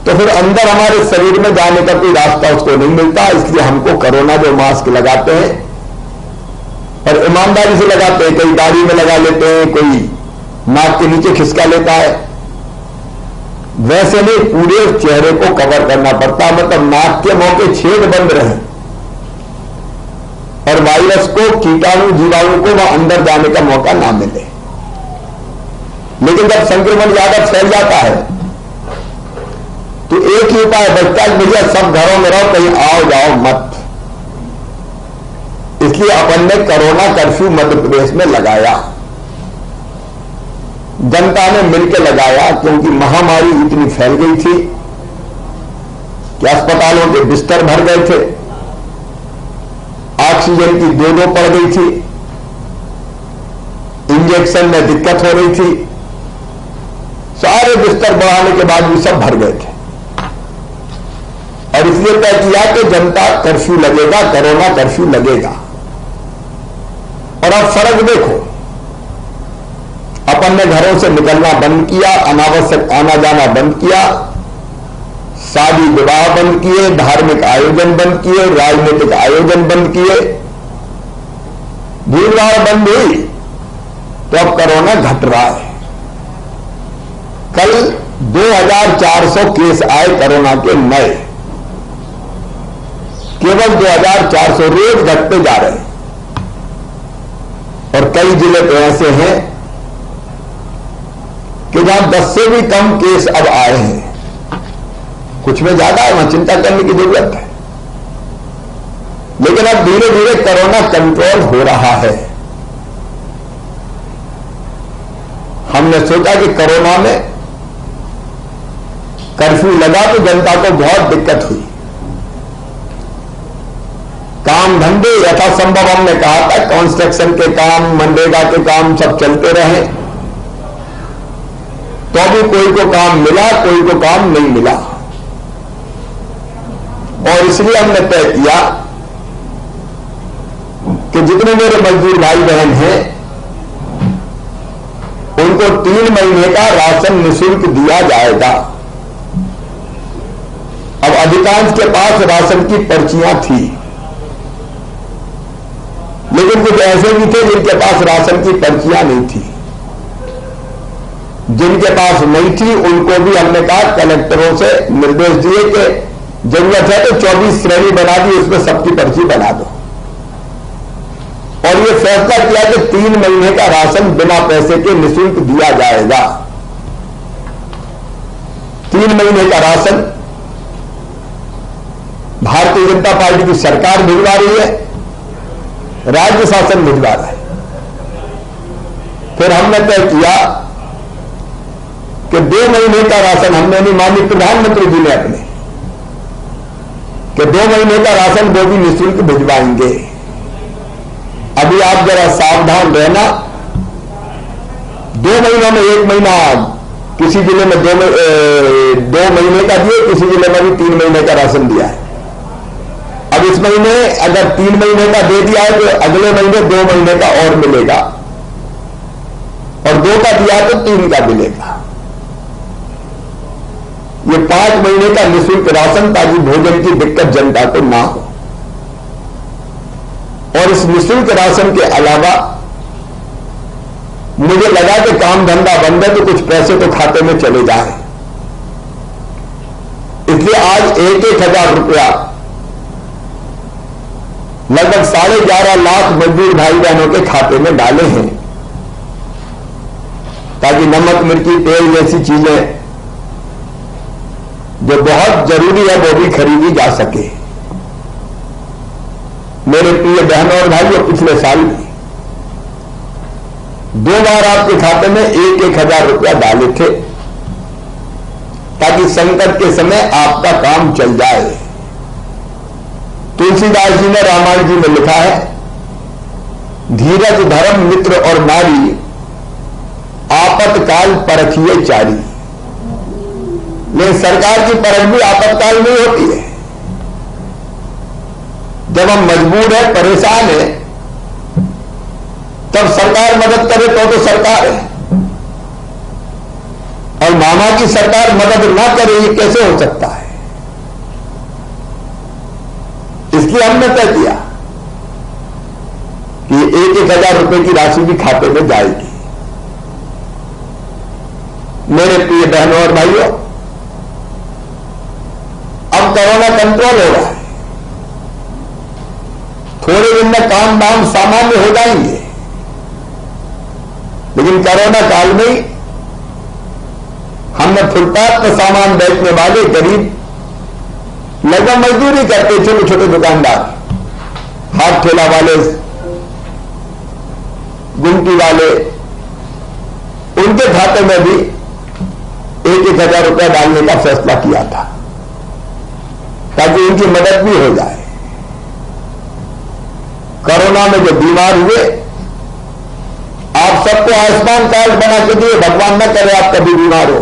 तो फिर अंदर हमारे शरीर में जाने का कोई रास्ता उसको नहीं मिलता। इसलिए हमको कोरोना जो मास्क लगाते हैं और ईमानदारी से लगाते हैं, कई दाढ़ी में लगा लेते हैं, कोई नाक के नीचे खिसका लेता है, वैसे नहीं पूरे चेहरे को कवर करना पड़ता। मतलब नाक के मुंह के छेद बंद रहे और वायरस को, कीटाणु जीवाणु को वहां अंदर जाने का मौका ना मिले। लेकिन जब संक्रमण ज्यादा फैल जाता है तो एक ही उपाय बचता है, भैया सब घरों में रहो, कहीं आओ जाओ मत। इसलिए अपन ने कोरोना कर्फ्यू मध्य प्रदेश में लगाया, जनता ने मिलकर लगाया, क्योंकि महामारी इतनी फैल गई थी कि अस्पतालों के बिस्तर भर गए थे, ऑक्सीजन की दो पड़ गई थी, इंजेक्शन में दिक्कत हो रही थी, सारे बिस्तर बढ़ाने के बाद भी सब भर गए थे। और इसलिए तय किया कि जनता कर्फ्यू लगेगा, कोरोना कर्फ्यू लगेगा। और अब फर्क देखो, अपन ने घरों से निकलना बंद किया, अनावश्यक आना जाना बंद किया, शादी विवाह बंद किए, धार्मिक आयोजन बंद किए, राजनीतिक आयोजन बंद किए, भीड़ भाड़ बंद हुई, तो अब कोरोना घट रहा है। कल 2400 केस आए कोरोना के नए, केवल 2400 रोज घटते जा रहे हैं। और कई जिले तो ऐसे हैं कि जहां 10 से भी कम केस अब आए हैं, कुछ में ज्यादा है, वहां चिंता करने की जरूरत है। लेकिन अब धीरे धीरे कोरोना कंट्रोल हो रहा है। हमने सोचा कि कोरोना में कर्फ्यू लगा तो जनता को बहुत दिक्कत हुई, काम धंधे यथासंभव, हमने कहा था कंस्ट्रक्शन के काम, मनरेगा के काम सब चलते रहे, तो भी कोई को काम मिला, कोई को काम नहीं मिला। और इसलिए हमने तय किया कि जितने मेरे मजदूर भाई बहन हैं उनको 3 महीने का राशन निःशुल्क दिया जाएगा। अब अधिकांश के पास राशन की पर्चियां थी, लेकिन कुछ ऐसे भी थे जिनके पास राशन की पर्चियां नहीं थी। जिनके पास नहीं थी उनको भी हमने कहा, कलेक्टरों से निर्देश दिए कि जरूरत है तो 24 श्रेणी बना दी, उसमें सबकी पर्ची बना दो। और ये फैसला किया कि 3 महीने का राशन बिना पैसे के निःशुल्क दिया जाएगा। 3 महीने का राशन भारतीय जनता पार्टी की सरकार भिजवा रही है, राज्य शासन भिजवा रहा है। फिर हमने तय किया कि 2 महीने का राशन, हमने नहीं मानी प्रधानमंत्री जी ने अपने, कि 2 महीने का राशन वो भी निःशुल्क भिजवाएंगे। अभी आप जरा सावधान रहना, 2 महीनों में 1 महीना किसी जिले में 2 महीने का दिए, किसी जिले में भी 3 महीने का राशन दिया है। अब इस महीने अगर 3 महीने का दे दिया है तो अगले महीने 2 महीने का और मिलेगा, और 2 का दिया तो 3 का मिलेगा। ये 5 महीने का निःशुल्क राशन, ताकि भोजन की दिक्कत जनता को ना हो। और इस निःशुल्क राशन के अलावा मुझे लगा कि काम धंधा बंद है तो कुछ पैसे तो खाते में चले जाए, इसलिए आज 1,000 रुपया लगभग 11.5 लाख मजदूर भाई बहनों के खाते में डाले हैं, ताकि नमक मिर्ची तेल जैसी चीजें जो बहुत जरूरी है वो भी खरीदी जा सके। मेरे प्रिय बहनों और भाइयों, पिछले साल भी 2 बार आपके खाते में 1,000 रुपया डाले थे, ताकि संकट के समय आपका काम चल जाए। तुलसीदास जी ने रामायण जी में लिखा है, धीरज धर्म मित्र और नारी, आपातकाल परखिए चारी। लेकिन सरकार की परख भी आपातकाल में होती है। जब हम मजबूर है, परेशान है, तब सरकार मदद करे तो सरकार है। और मामा की सरकार मदद ना करे, ये कैसे हो सकता है? इसलिए हमने तय किया कि 1,000 रुपए की राशि भी खाते में जाएगी। मेरे प्रिय बहनों और भाइयों, अब कोरोना कंट्रोल हो रहा है, थोड़े दिन में काम धाम सामान्य हो जाएंगे, लेकिन कोरोना काल में हमने फुटपाथ पर सामान बेचने वाले गरीब, लगभग मजदूरी करते छोटे छोटे दुकानदार, हाथ ठेला वाले, गुमटी वाले, उनके खाते में भी 1,000 रुपया डालने का फैसला किया था ताकि उनकी मदद भी हो जाए। कोरोना में जो बीमार हुए, आप सबको आयुष्मान कार्ड बना के दिए, भगवान न करे आप कभी बीमार हो।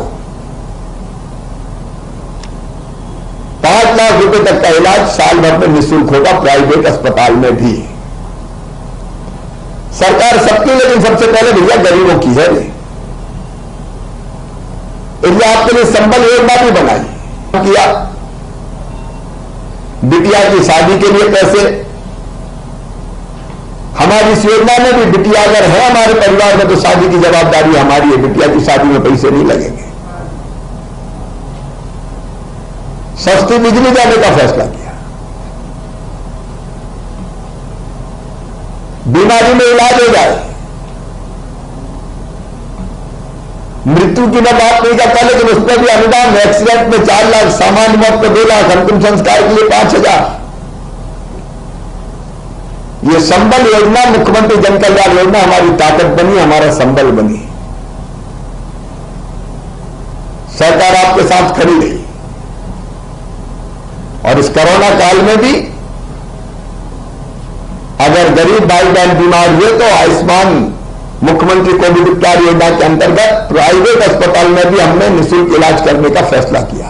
5 लाख रुपए तक का इलाज साल भर में निःशुल्क होगा, प्राइवेट अस्पताल में भी। सरकार सबकी, लेकिन सबसे पहले भैया गरीबों की है। इसलिए आपके लिए संबल योजना भी बनाई किया, बिटिया की शादी के लिए पैसे। हमारी इस योजना में भी बिटिया अगर है हमारे परिवार में तो शादी की जवाबदारी हमारी है, बिटिया की शादी में पैसे नहीं लगेंगे। सस्ती बिजली देने का फैसला किया, बीमारी में इलाज हो जाए। मृत्यु की मैं बात नहीं करता, लेकिन उसमें भी अनुदान, एक्सीडेंट में 4 लाख, सामान्य मौत पर 2 लाख, अंतिम संस्कार के लिए 5,000। ये संबल योजना, मुख्यमंत्री जन कल्याण योजना हमारी ताकत बनी, हमारा संबल बनी। सरकार आपके साथ खड़ी रही और इस कोरोना काल में भी अगर गरीब भाई बहन बीमार हुए तो आयुष्मान मुख्यमंत्री कोविड उपचार योजना के अंतर्गत प्राइवेट अस्पताल में भी हमने निःशुल्क इलाज करने का फैसला किया।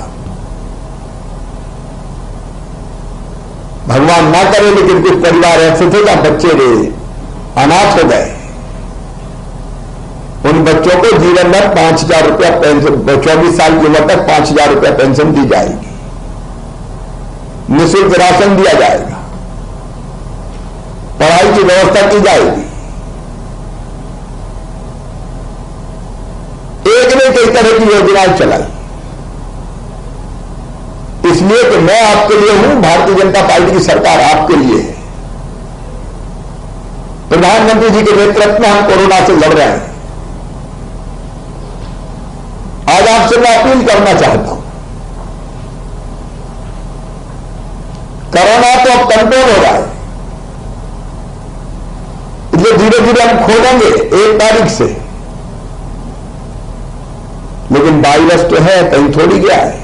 भगवान ना करे, लेकिन कुछ परिवार ऐसे थे जहां बच्चे अनाथ हो गए, उन बच्चों को जीवन भर 5,000 रुपया पेंशन, 24 साल की उम्र तक 5,000 रुपया पेंशन दी जाएगी, निःशुल्क राशन दिया जाएगा, पढ़ाई की व्यवस्था की जाएगी। एक ने कई तरह की योजनाएं चलाई, इसलिए कि मैं आपके लिए हूं, भारतीय जनता पार्टी की सरकार आपके लिए है। प्रधानमंत्री जी के नेतृत्व में हम कोरोना से लड़ रहे हैं। आज आपसे मैं अपील करना चाहता हूं, कोरोना तो अब कंट्रोल हो रहा है, इसलिए धीरे धीरे हम खोलेंगे 1 तारीख से, लेकिन वायरस तो है, कहीं थोड़ी गया है।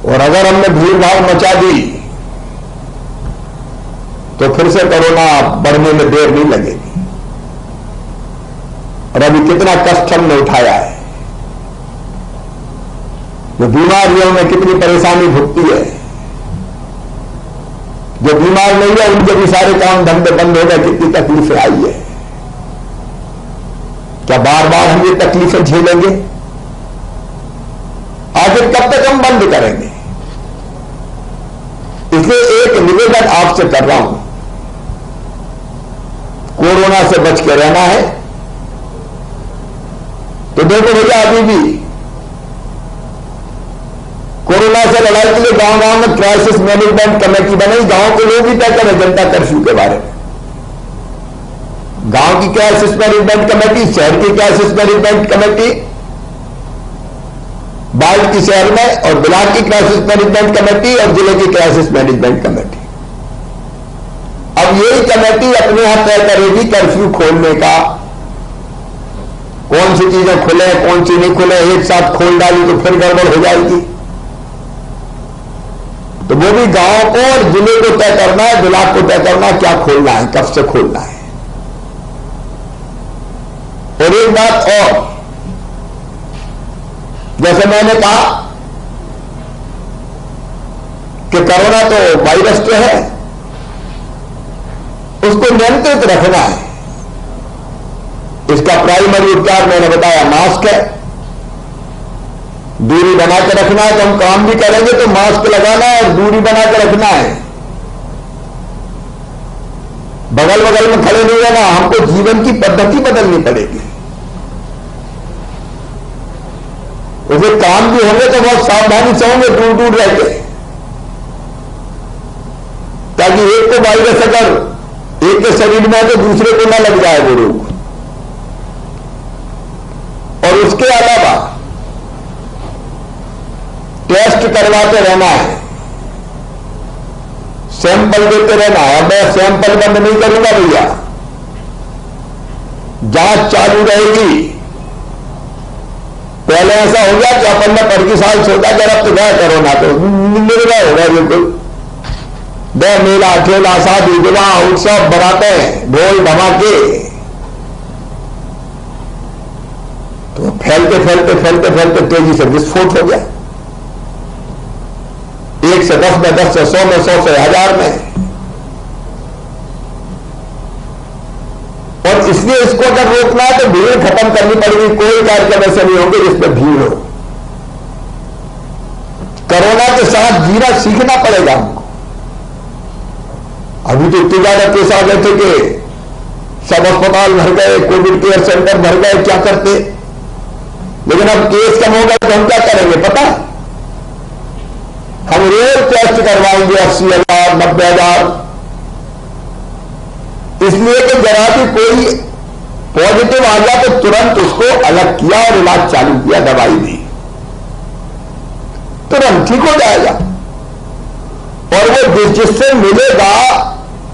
और अगर हमने भीड़ भाड़ मचा दी तो फिर से कोरोना बढ़ने में देर नहीं लगेगी। और अभी कितना कष्ट हमने उठाया है, जो बीमारियों में कितनी परेशानी भुगती है, जो बीमार नहीं है उनके भी सारे काम धंधे बंद हो गए, कितनी तकलीफें आई है। क्या बार बार हम ये तकलीफें झेलेंगे? आखिर कब तक हम बंद करेंगे? इसलिए एक निवेदन आपसे कर रहा हूं, कोरोना से बच के रहना है तो देखो भैया, अभी भी कोरोना से लड़ाई के लिए गांव गांव में क्राइसिस मैनेजमेंट कमेटी बनाई। गांव के लोग ही तय करें जनता कर्फ्यू के बारे में। गांव की क्राइसिस मैनेजमेंट कमेटी, शहर की क्राइसिस मैनेजमेंट कमेटी, बाढ़ की शहर में, और ब्लॉक की क्राइसिस मैनेजमेंट कमेटी और जिले की क्राइसिस मैनेजमेंट कमेटी। अब यही कमेटी अपने यहां तय करेगी कर्फ्यू खोलने का, कौन सी चीजें खुले कौन सी नहीं खुले। एक साथ खोल डाली तो फिर गड़बड़ हो जाएगी। तो वो भी गांव को और जिले को तय करना है, ब्लॉक को तय करना है क्या खोलना है, कब से खोलना है। और एक बात और, जैसे मैंने कहा कि कोरोना तो वायरस तो है, उसको नियंत्रित रखना है। इसका प्राइमरी उपचार मैंने बताया मास्क है। दूरी बना के रखना है, तो हम काम भी करेंगे तो मास्क लगाना है और दूरी बना के रखना है। बगल बगल में खड़े नहीं रहना, हमको जीवन की पद्धति बदलनी पड़ेगी। उसे काम भी होंगे तो बहुत सावधानी से होंगे, दूर दूर रहते, ताकि एक को वायरस अगर एक के शरीर में है तो दूसरे को ना लग जाए वो रोग। और उसके अलावा टेस्ट करवाते रहना है, सैंपल देते रहना है। अब मैं सैंपल बंद नहीं करूंगा भैया, जांच चालू रहेगी। पहले ऐसा हो गया कि अपन ने 25 साल सोचा कि अब तो गया कोरोना, तो निर्भय होगा बिल्कुल। दे मेला ठेला शादी विवाह उत्सव बरातें ढोल धमाके, तो फैलते फैलते फैलते फैलते तेजी से विस्फोट हो गया। 1 से 10 में, 10 से 100 में, 100 से 1000 में। और इसलिए इसको अगर रोकना है तो भीड़ खत्म करनी पड़ेगी। कोई कार्यक्रम ऐसे नहीं होंगे जिसमें भीड़ हो। कोरोना के साथ जीना सीखना पड़ेगा हमको। अभी तो इतने ज्यादा केस आ गए थे कि सब अस्पताल भर गए, कोविड केयर सेंटर भर गए, क्या करते। लेकिन अब केस कम होगा तो हम क्या करेंगे पता है? हम रोज टेस्ट करवाएंगे 80,000 90,000। इसलिए कि जरा भी कोई पॉजिटिव आ गया तो तुरंत उसको अलग किया और इलाज चालू किया, दवाई दी, तुरंत ठीक हो जाएगा। और वो जिससे मिलेगा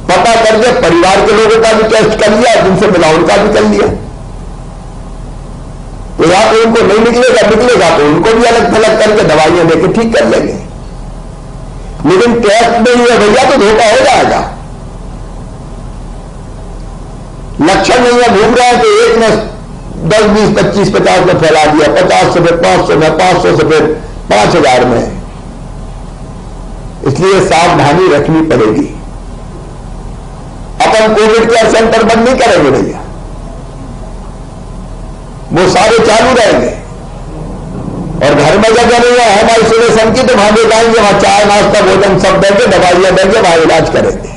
पता करके परिवार के लोगों का भी टेस्ट कर लिया, जिनसे मिला उनका भी कर लिया। तो या तो उनको नहीं निकलेगा तो उनको भी अलग थलग करके दवाइयां देकर ठीक कर लेंगे। लेकिन टेस्ट नहीं है भैया तो धोखा हो जाएगा। लक्षण नहीं है, घूम रहे हैं तो एक ने 10, 20, 25, 50 में फैला दिया, 50 से फिर 500 में, 500 से फिर 5,000 में। इसलिए सावधानी रखनी पड़ेगी। अपन कोविड केयर सेंटर बंद नहीं करेंगे भैया, वो सारे चालू रहेंगे। और घर में जगह नहीं है होम आइसोलेशन की तो वहां ले जाएंगे, वहां चाय नाश्ता भोजन सब देंगे, दवाइयां देंगे, वहां इलाज करेंगे।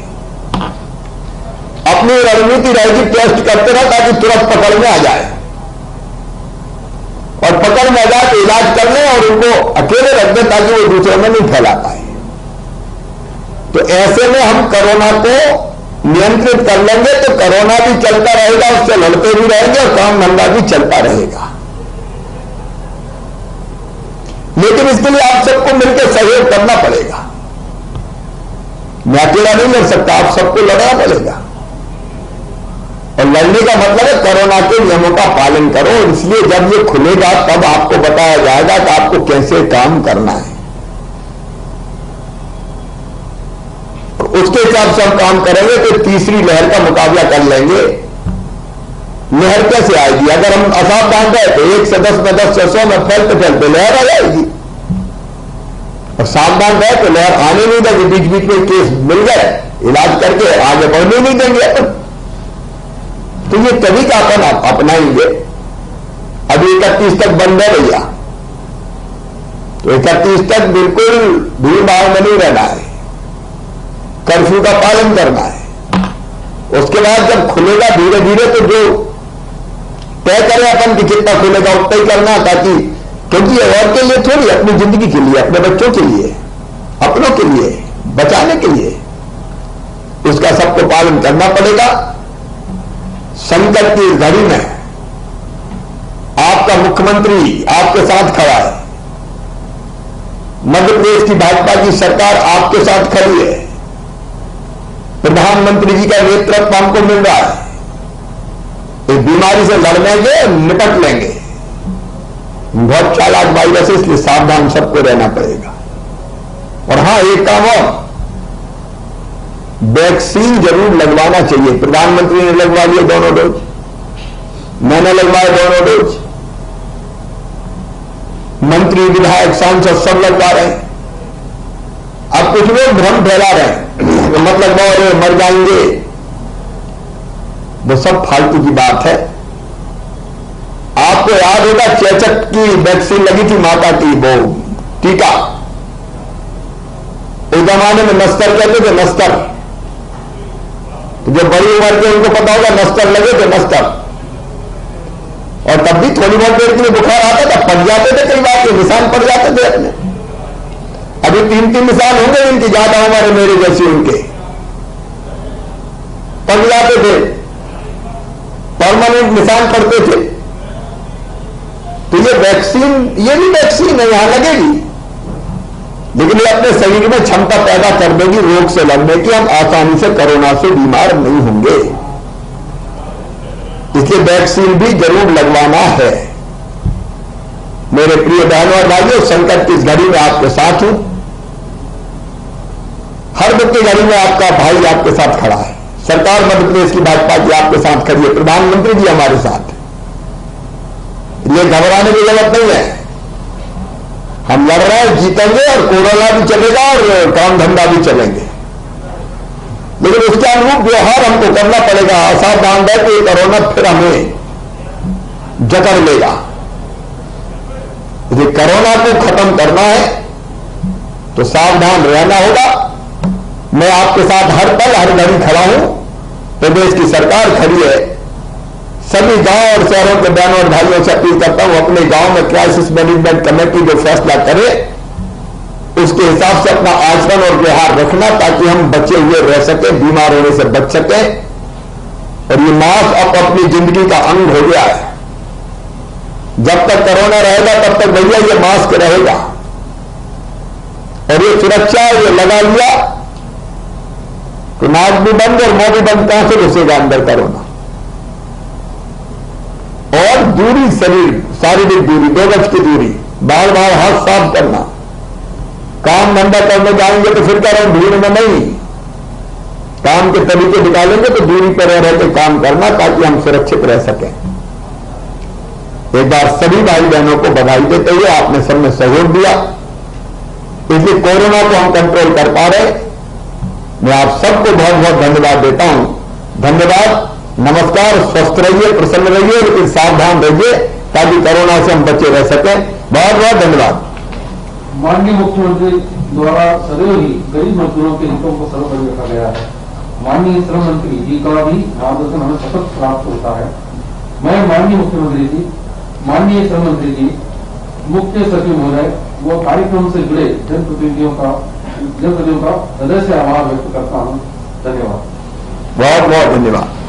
अपनी रणनीति रहेगी टेस्ट करते रहे ताकि तुरंत पकड़ में आ जाए, और पकड़ में आ जाए तो इलाज कर लें और उनको अकेले रख दें ताकि वो दूसरों में नहीं फैला पाए। तो ऐसे में हम कोरोना को नियंत्रित कर लेंगे तो कोरोना भी चलता रहेगा, उससे लड़ते भी रहेंगे और काम धंधा भी चलता रहेगा। लेकिन इसके लिए आप सबको मिलकर सहयोग करना पड़ेगा। मैं अकेला नहीं लड़ सकता, आप सबको लड़ना पड़ेगा। और लड़ने का मतलब है कोरोना के नियमों का पालन करो। इसलिए जब ये खुलेगा तब आपको बताया जाएगा कि आपको कैसे काम करना है, और उसके हिसाब से हम काम करेंगे तो तीसरी लहर का मुकाबला कर लेंगे। लहर कैसे आएगी? अगर हम असावधान रहे तो 1 से 10 में, 10 से 100 में फैलते फैलते लहर आ जाएगी। और सावधान रहे तो लहर आने नहीं देंगे, बीच बीच में केस मिल गए, इलाज करके आगे बढ़ने नहीं देंगे अपन। तो ये तरीका अपन अपनाएंगे। अभी 31 तक बंद है भैया, तो 31 तक बिल्कुल भीड़ भाड़ में नहीं रहना है, कर्फ्यू का पालन करना है। उसके बाद जब खुलेगा धीरे धीरे तो जो तय करें अपन कि कितना खुलेगा उतना ही करना, ताकि क्योंकि और के लिए थोड़ी, अपनी जिंदगी के लिए, अपने बच्चों के लिए, अपनों के लिए, बचाने के लिए उसका सबको पालन करना पड़ेगा। संकट की घड़ी में आपका मुख्यमंत्री आपके साथ खड़ा है, मध्य प्रदेश की भाजपा की सरकार आपके साथ खड़ी है, प्रधानमंत्री जी का नेतृत्व हमको मिल रहा है। इस बीमारी से लड़नेंगे, निपट लेंगे। बहुत चालाक वायरस है, इसलिए सावधान सबको रहना पड़ेगा। और हां, एक काम और, वैक्सीन जरूर लगवाना चाहिए। प्रधानमंत्री ने लगवा लिए दोनों डोज, मैंने लगवाए दोनों डोज, मंत्री विधायक सांसद सब लगवा रहे हैं। अब कुछ लोग भ्रम फैला रहे हैं, मतलब मर जाएंगे, वो सब फालतू की बात है। आपको याद होगा चेचक की वैक्सीन लगी थी, माता की वो टीका, उस जमाने में नस्तर कहते थे, नस्तर। तो जो बड़ी उम्र के उनको पता होगा नस्तर लगे थे, नस्तर। और तब भी थोड़ी बहुत देर के लिए बुखार आता था, पड़ जाते थे, कई बार के निशान पड़ जाते थे अपने। अभी 3-3 निशान होंगे इनकी, ज्यादा उम्र मेरे जैसी उनके, पड़ जाते थे, परमानेंट निशान पड़ते थे। तो ये वैक्सीन, ये भी वैक्सीन है, यहां लगेगी, लेकिन ये अपने शरीर में क्षमता पैदा कर देगी रोग से लड़ने की, हम आसानी से कोरोना से बीमार नहीं होंगे। इसलिए वैक्सीन भी जरूर लगवाना है। मेरे प्रिय बहनों और भाइयों, संकट की इस घड़ी में आपके साथ हूं। हर दुख की घड़ी में आपका भाई आपके साथ खड़ा है। सरकार मध्य प्रदेश की भाजपा की आपके साथ खड़ी है, प्रधानमंत्री जी हमारे साथ है। ये घबराने की जरूरत नहीं है। हम लड़ रहे हैं, जीतेंगे, और कोरोना भी चलेगा और काम धंधा भी चलेंगे, लेकिन उसके अनुरूप व्यवहार हमको करना पड़ेगा। असावधान है कि कोरोना फिर हमें जकड़ लेगा। यदि कोरोना को खत्म करना है तो सावधान रहना होगा। मैं आपके साथ हर पल हर घड़ी खड़ा हूं। प्रदेश की सरकार खड़ी है। सभी गांव और शहरों के बहनों और भाइयों से अपील करता हूं, अपने गांव में क्राइसिस मैनेजमेंट कमेटी जो फैसला करे उसके हिसाब से अपना आचरण और व्यवहार रखना, ताकि हम बचे हुए रह सके, बीमार होने से बच सके। और ये मास्क अब अपनी जिंदगी का अंग हो गया है। जब तक कोरोना रहेगा तब तक भैया ये मास्क रहेगा। और ये सुरक्षा ये लगा लिया तो नाक भी बंद और मुंह भी बंद, कहां से घुसेगा अंदर कोरोना। और दूरी, शरीर शारीरिक दूरी, 2 गज की दूरी, बार बार हाथ साफ करना। काम धंधा करने जाएंगे तो फिर कह रहे हैं भीड़ में नहीं, काम के तरीके निकालेंगे तो दूरी पर रह रहे काम करना, ताकि हम सुरक्षित रह सकें। एक बार सभी भाई बहनों को बधाई देते हुए आपने सबने सहयोग दिया, इसलिए कोरोना को हम कंट्रोल कर पा रहे। मैं आप सबको बहुत बहुत धन्यवाद देता हूं। धन्यवाद, नमस्कार, स्वस्थ रहिए, प्रसन्न रहिए, लेकिन सावधान रहिए ताकि कोरोना से हम बचे रह सकें। बहुत बहुत धन्यवाद। माननीय मुख्यमंत्री द्वारा सदैव ही गरीब मजदूरों के हितों को सर्वोपरि रखा गया है। माननीय श्रम मंत्री जी का भी मार्गदर्शन हमें सतत प्राप्त होता है। मैं माननीय मुख्यमंत्री जी, माननीय श्रम मंत्री जी, मुख्य सचिव महोदय व कार्यक्रम से जुड़े जनप्रतिनिधियों का हृदय से आभार व्यक्त करता हूँ। धन्यवाद। बहुत बहुत धन्यवाद।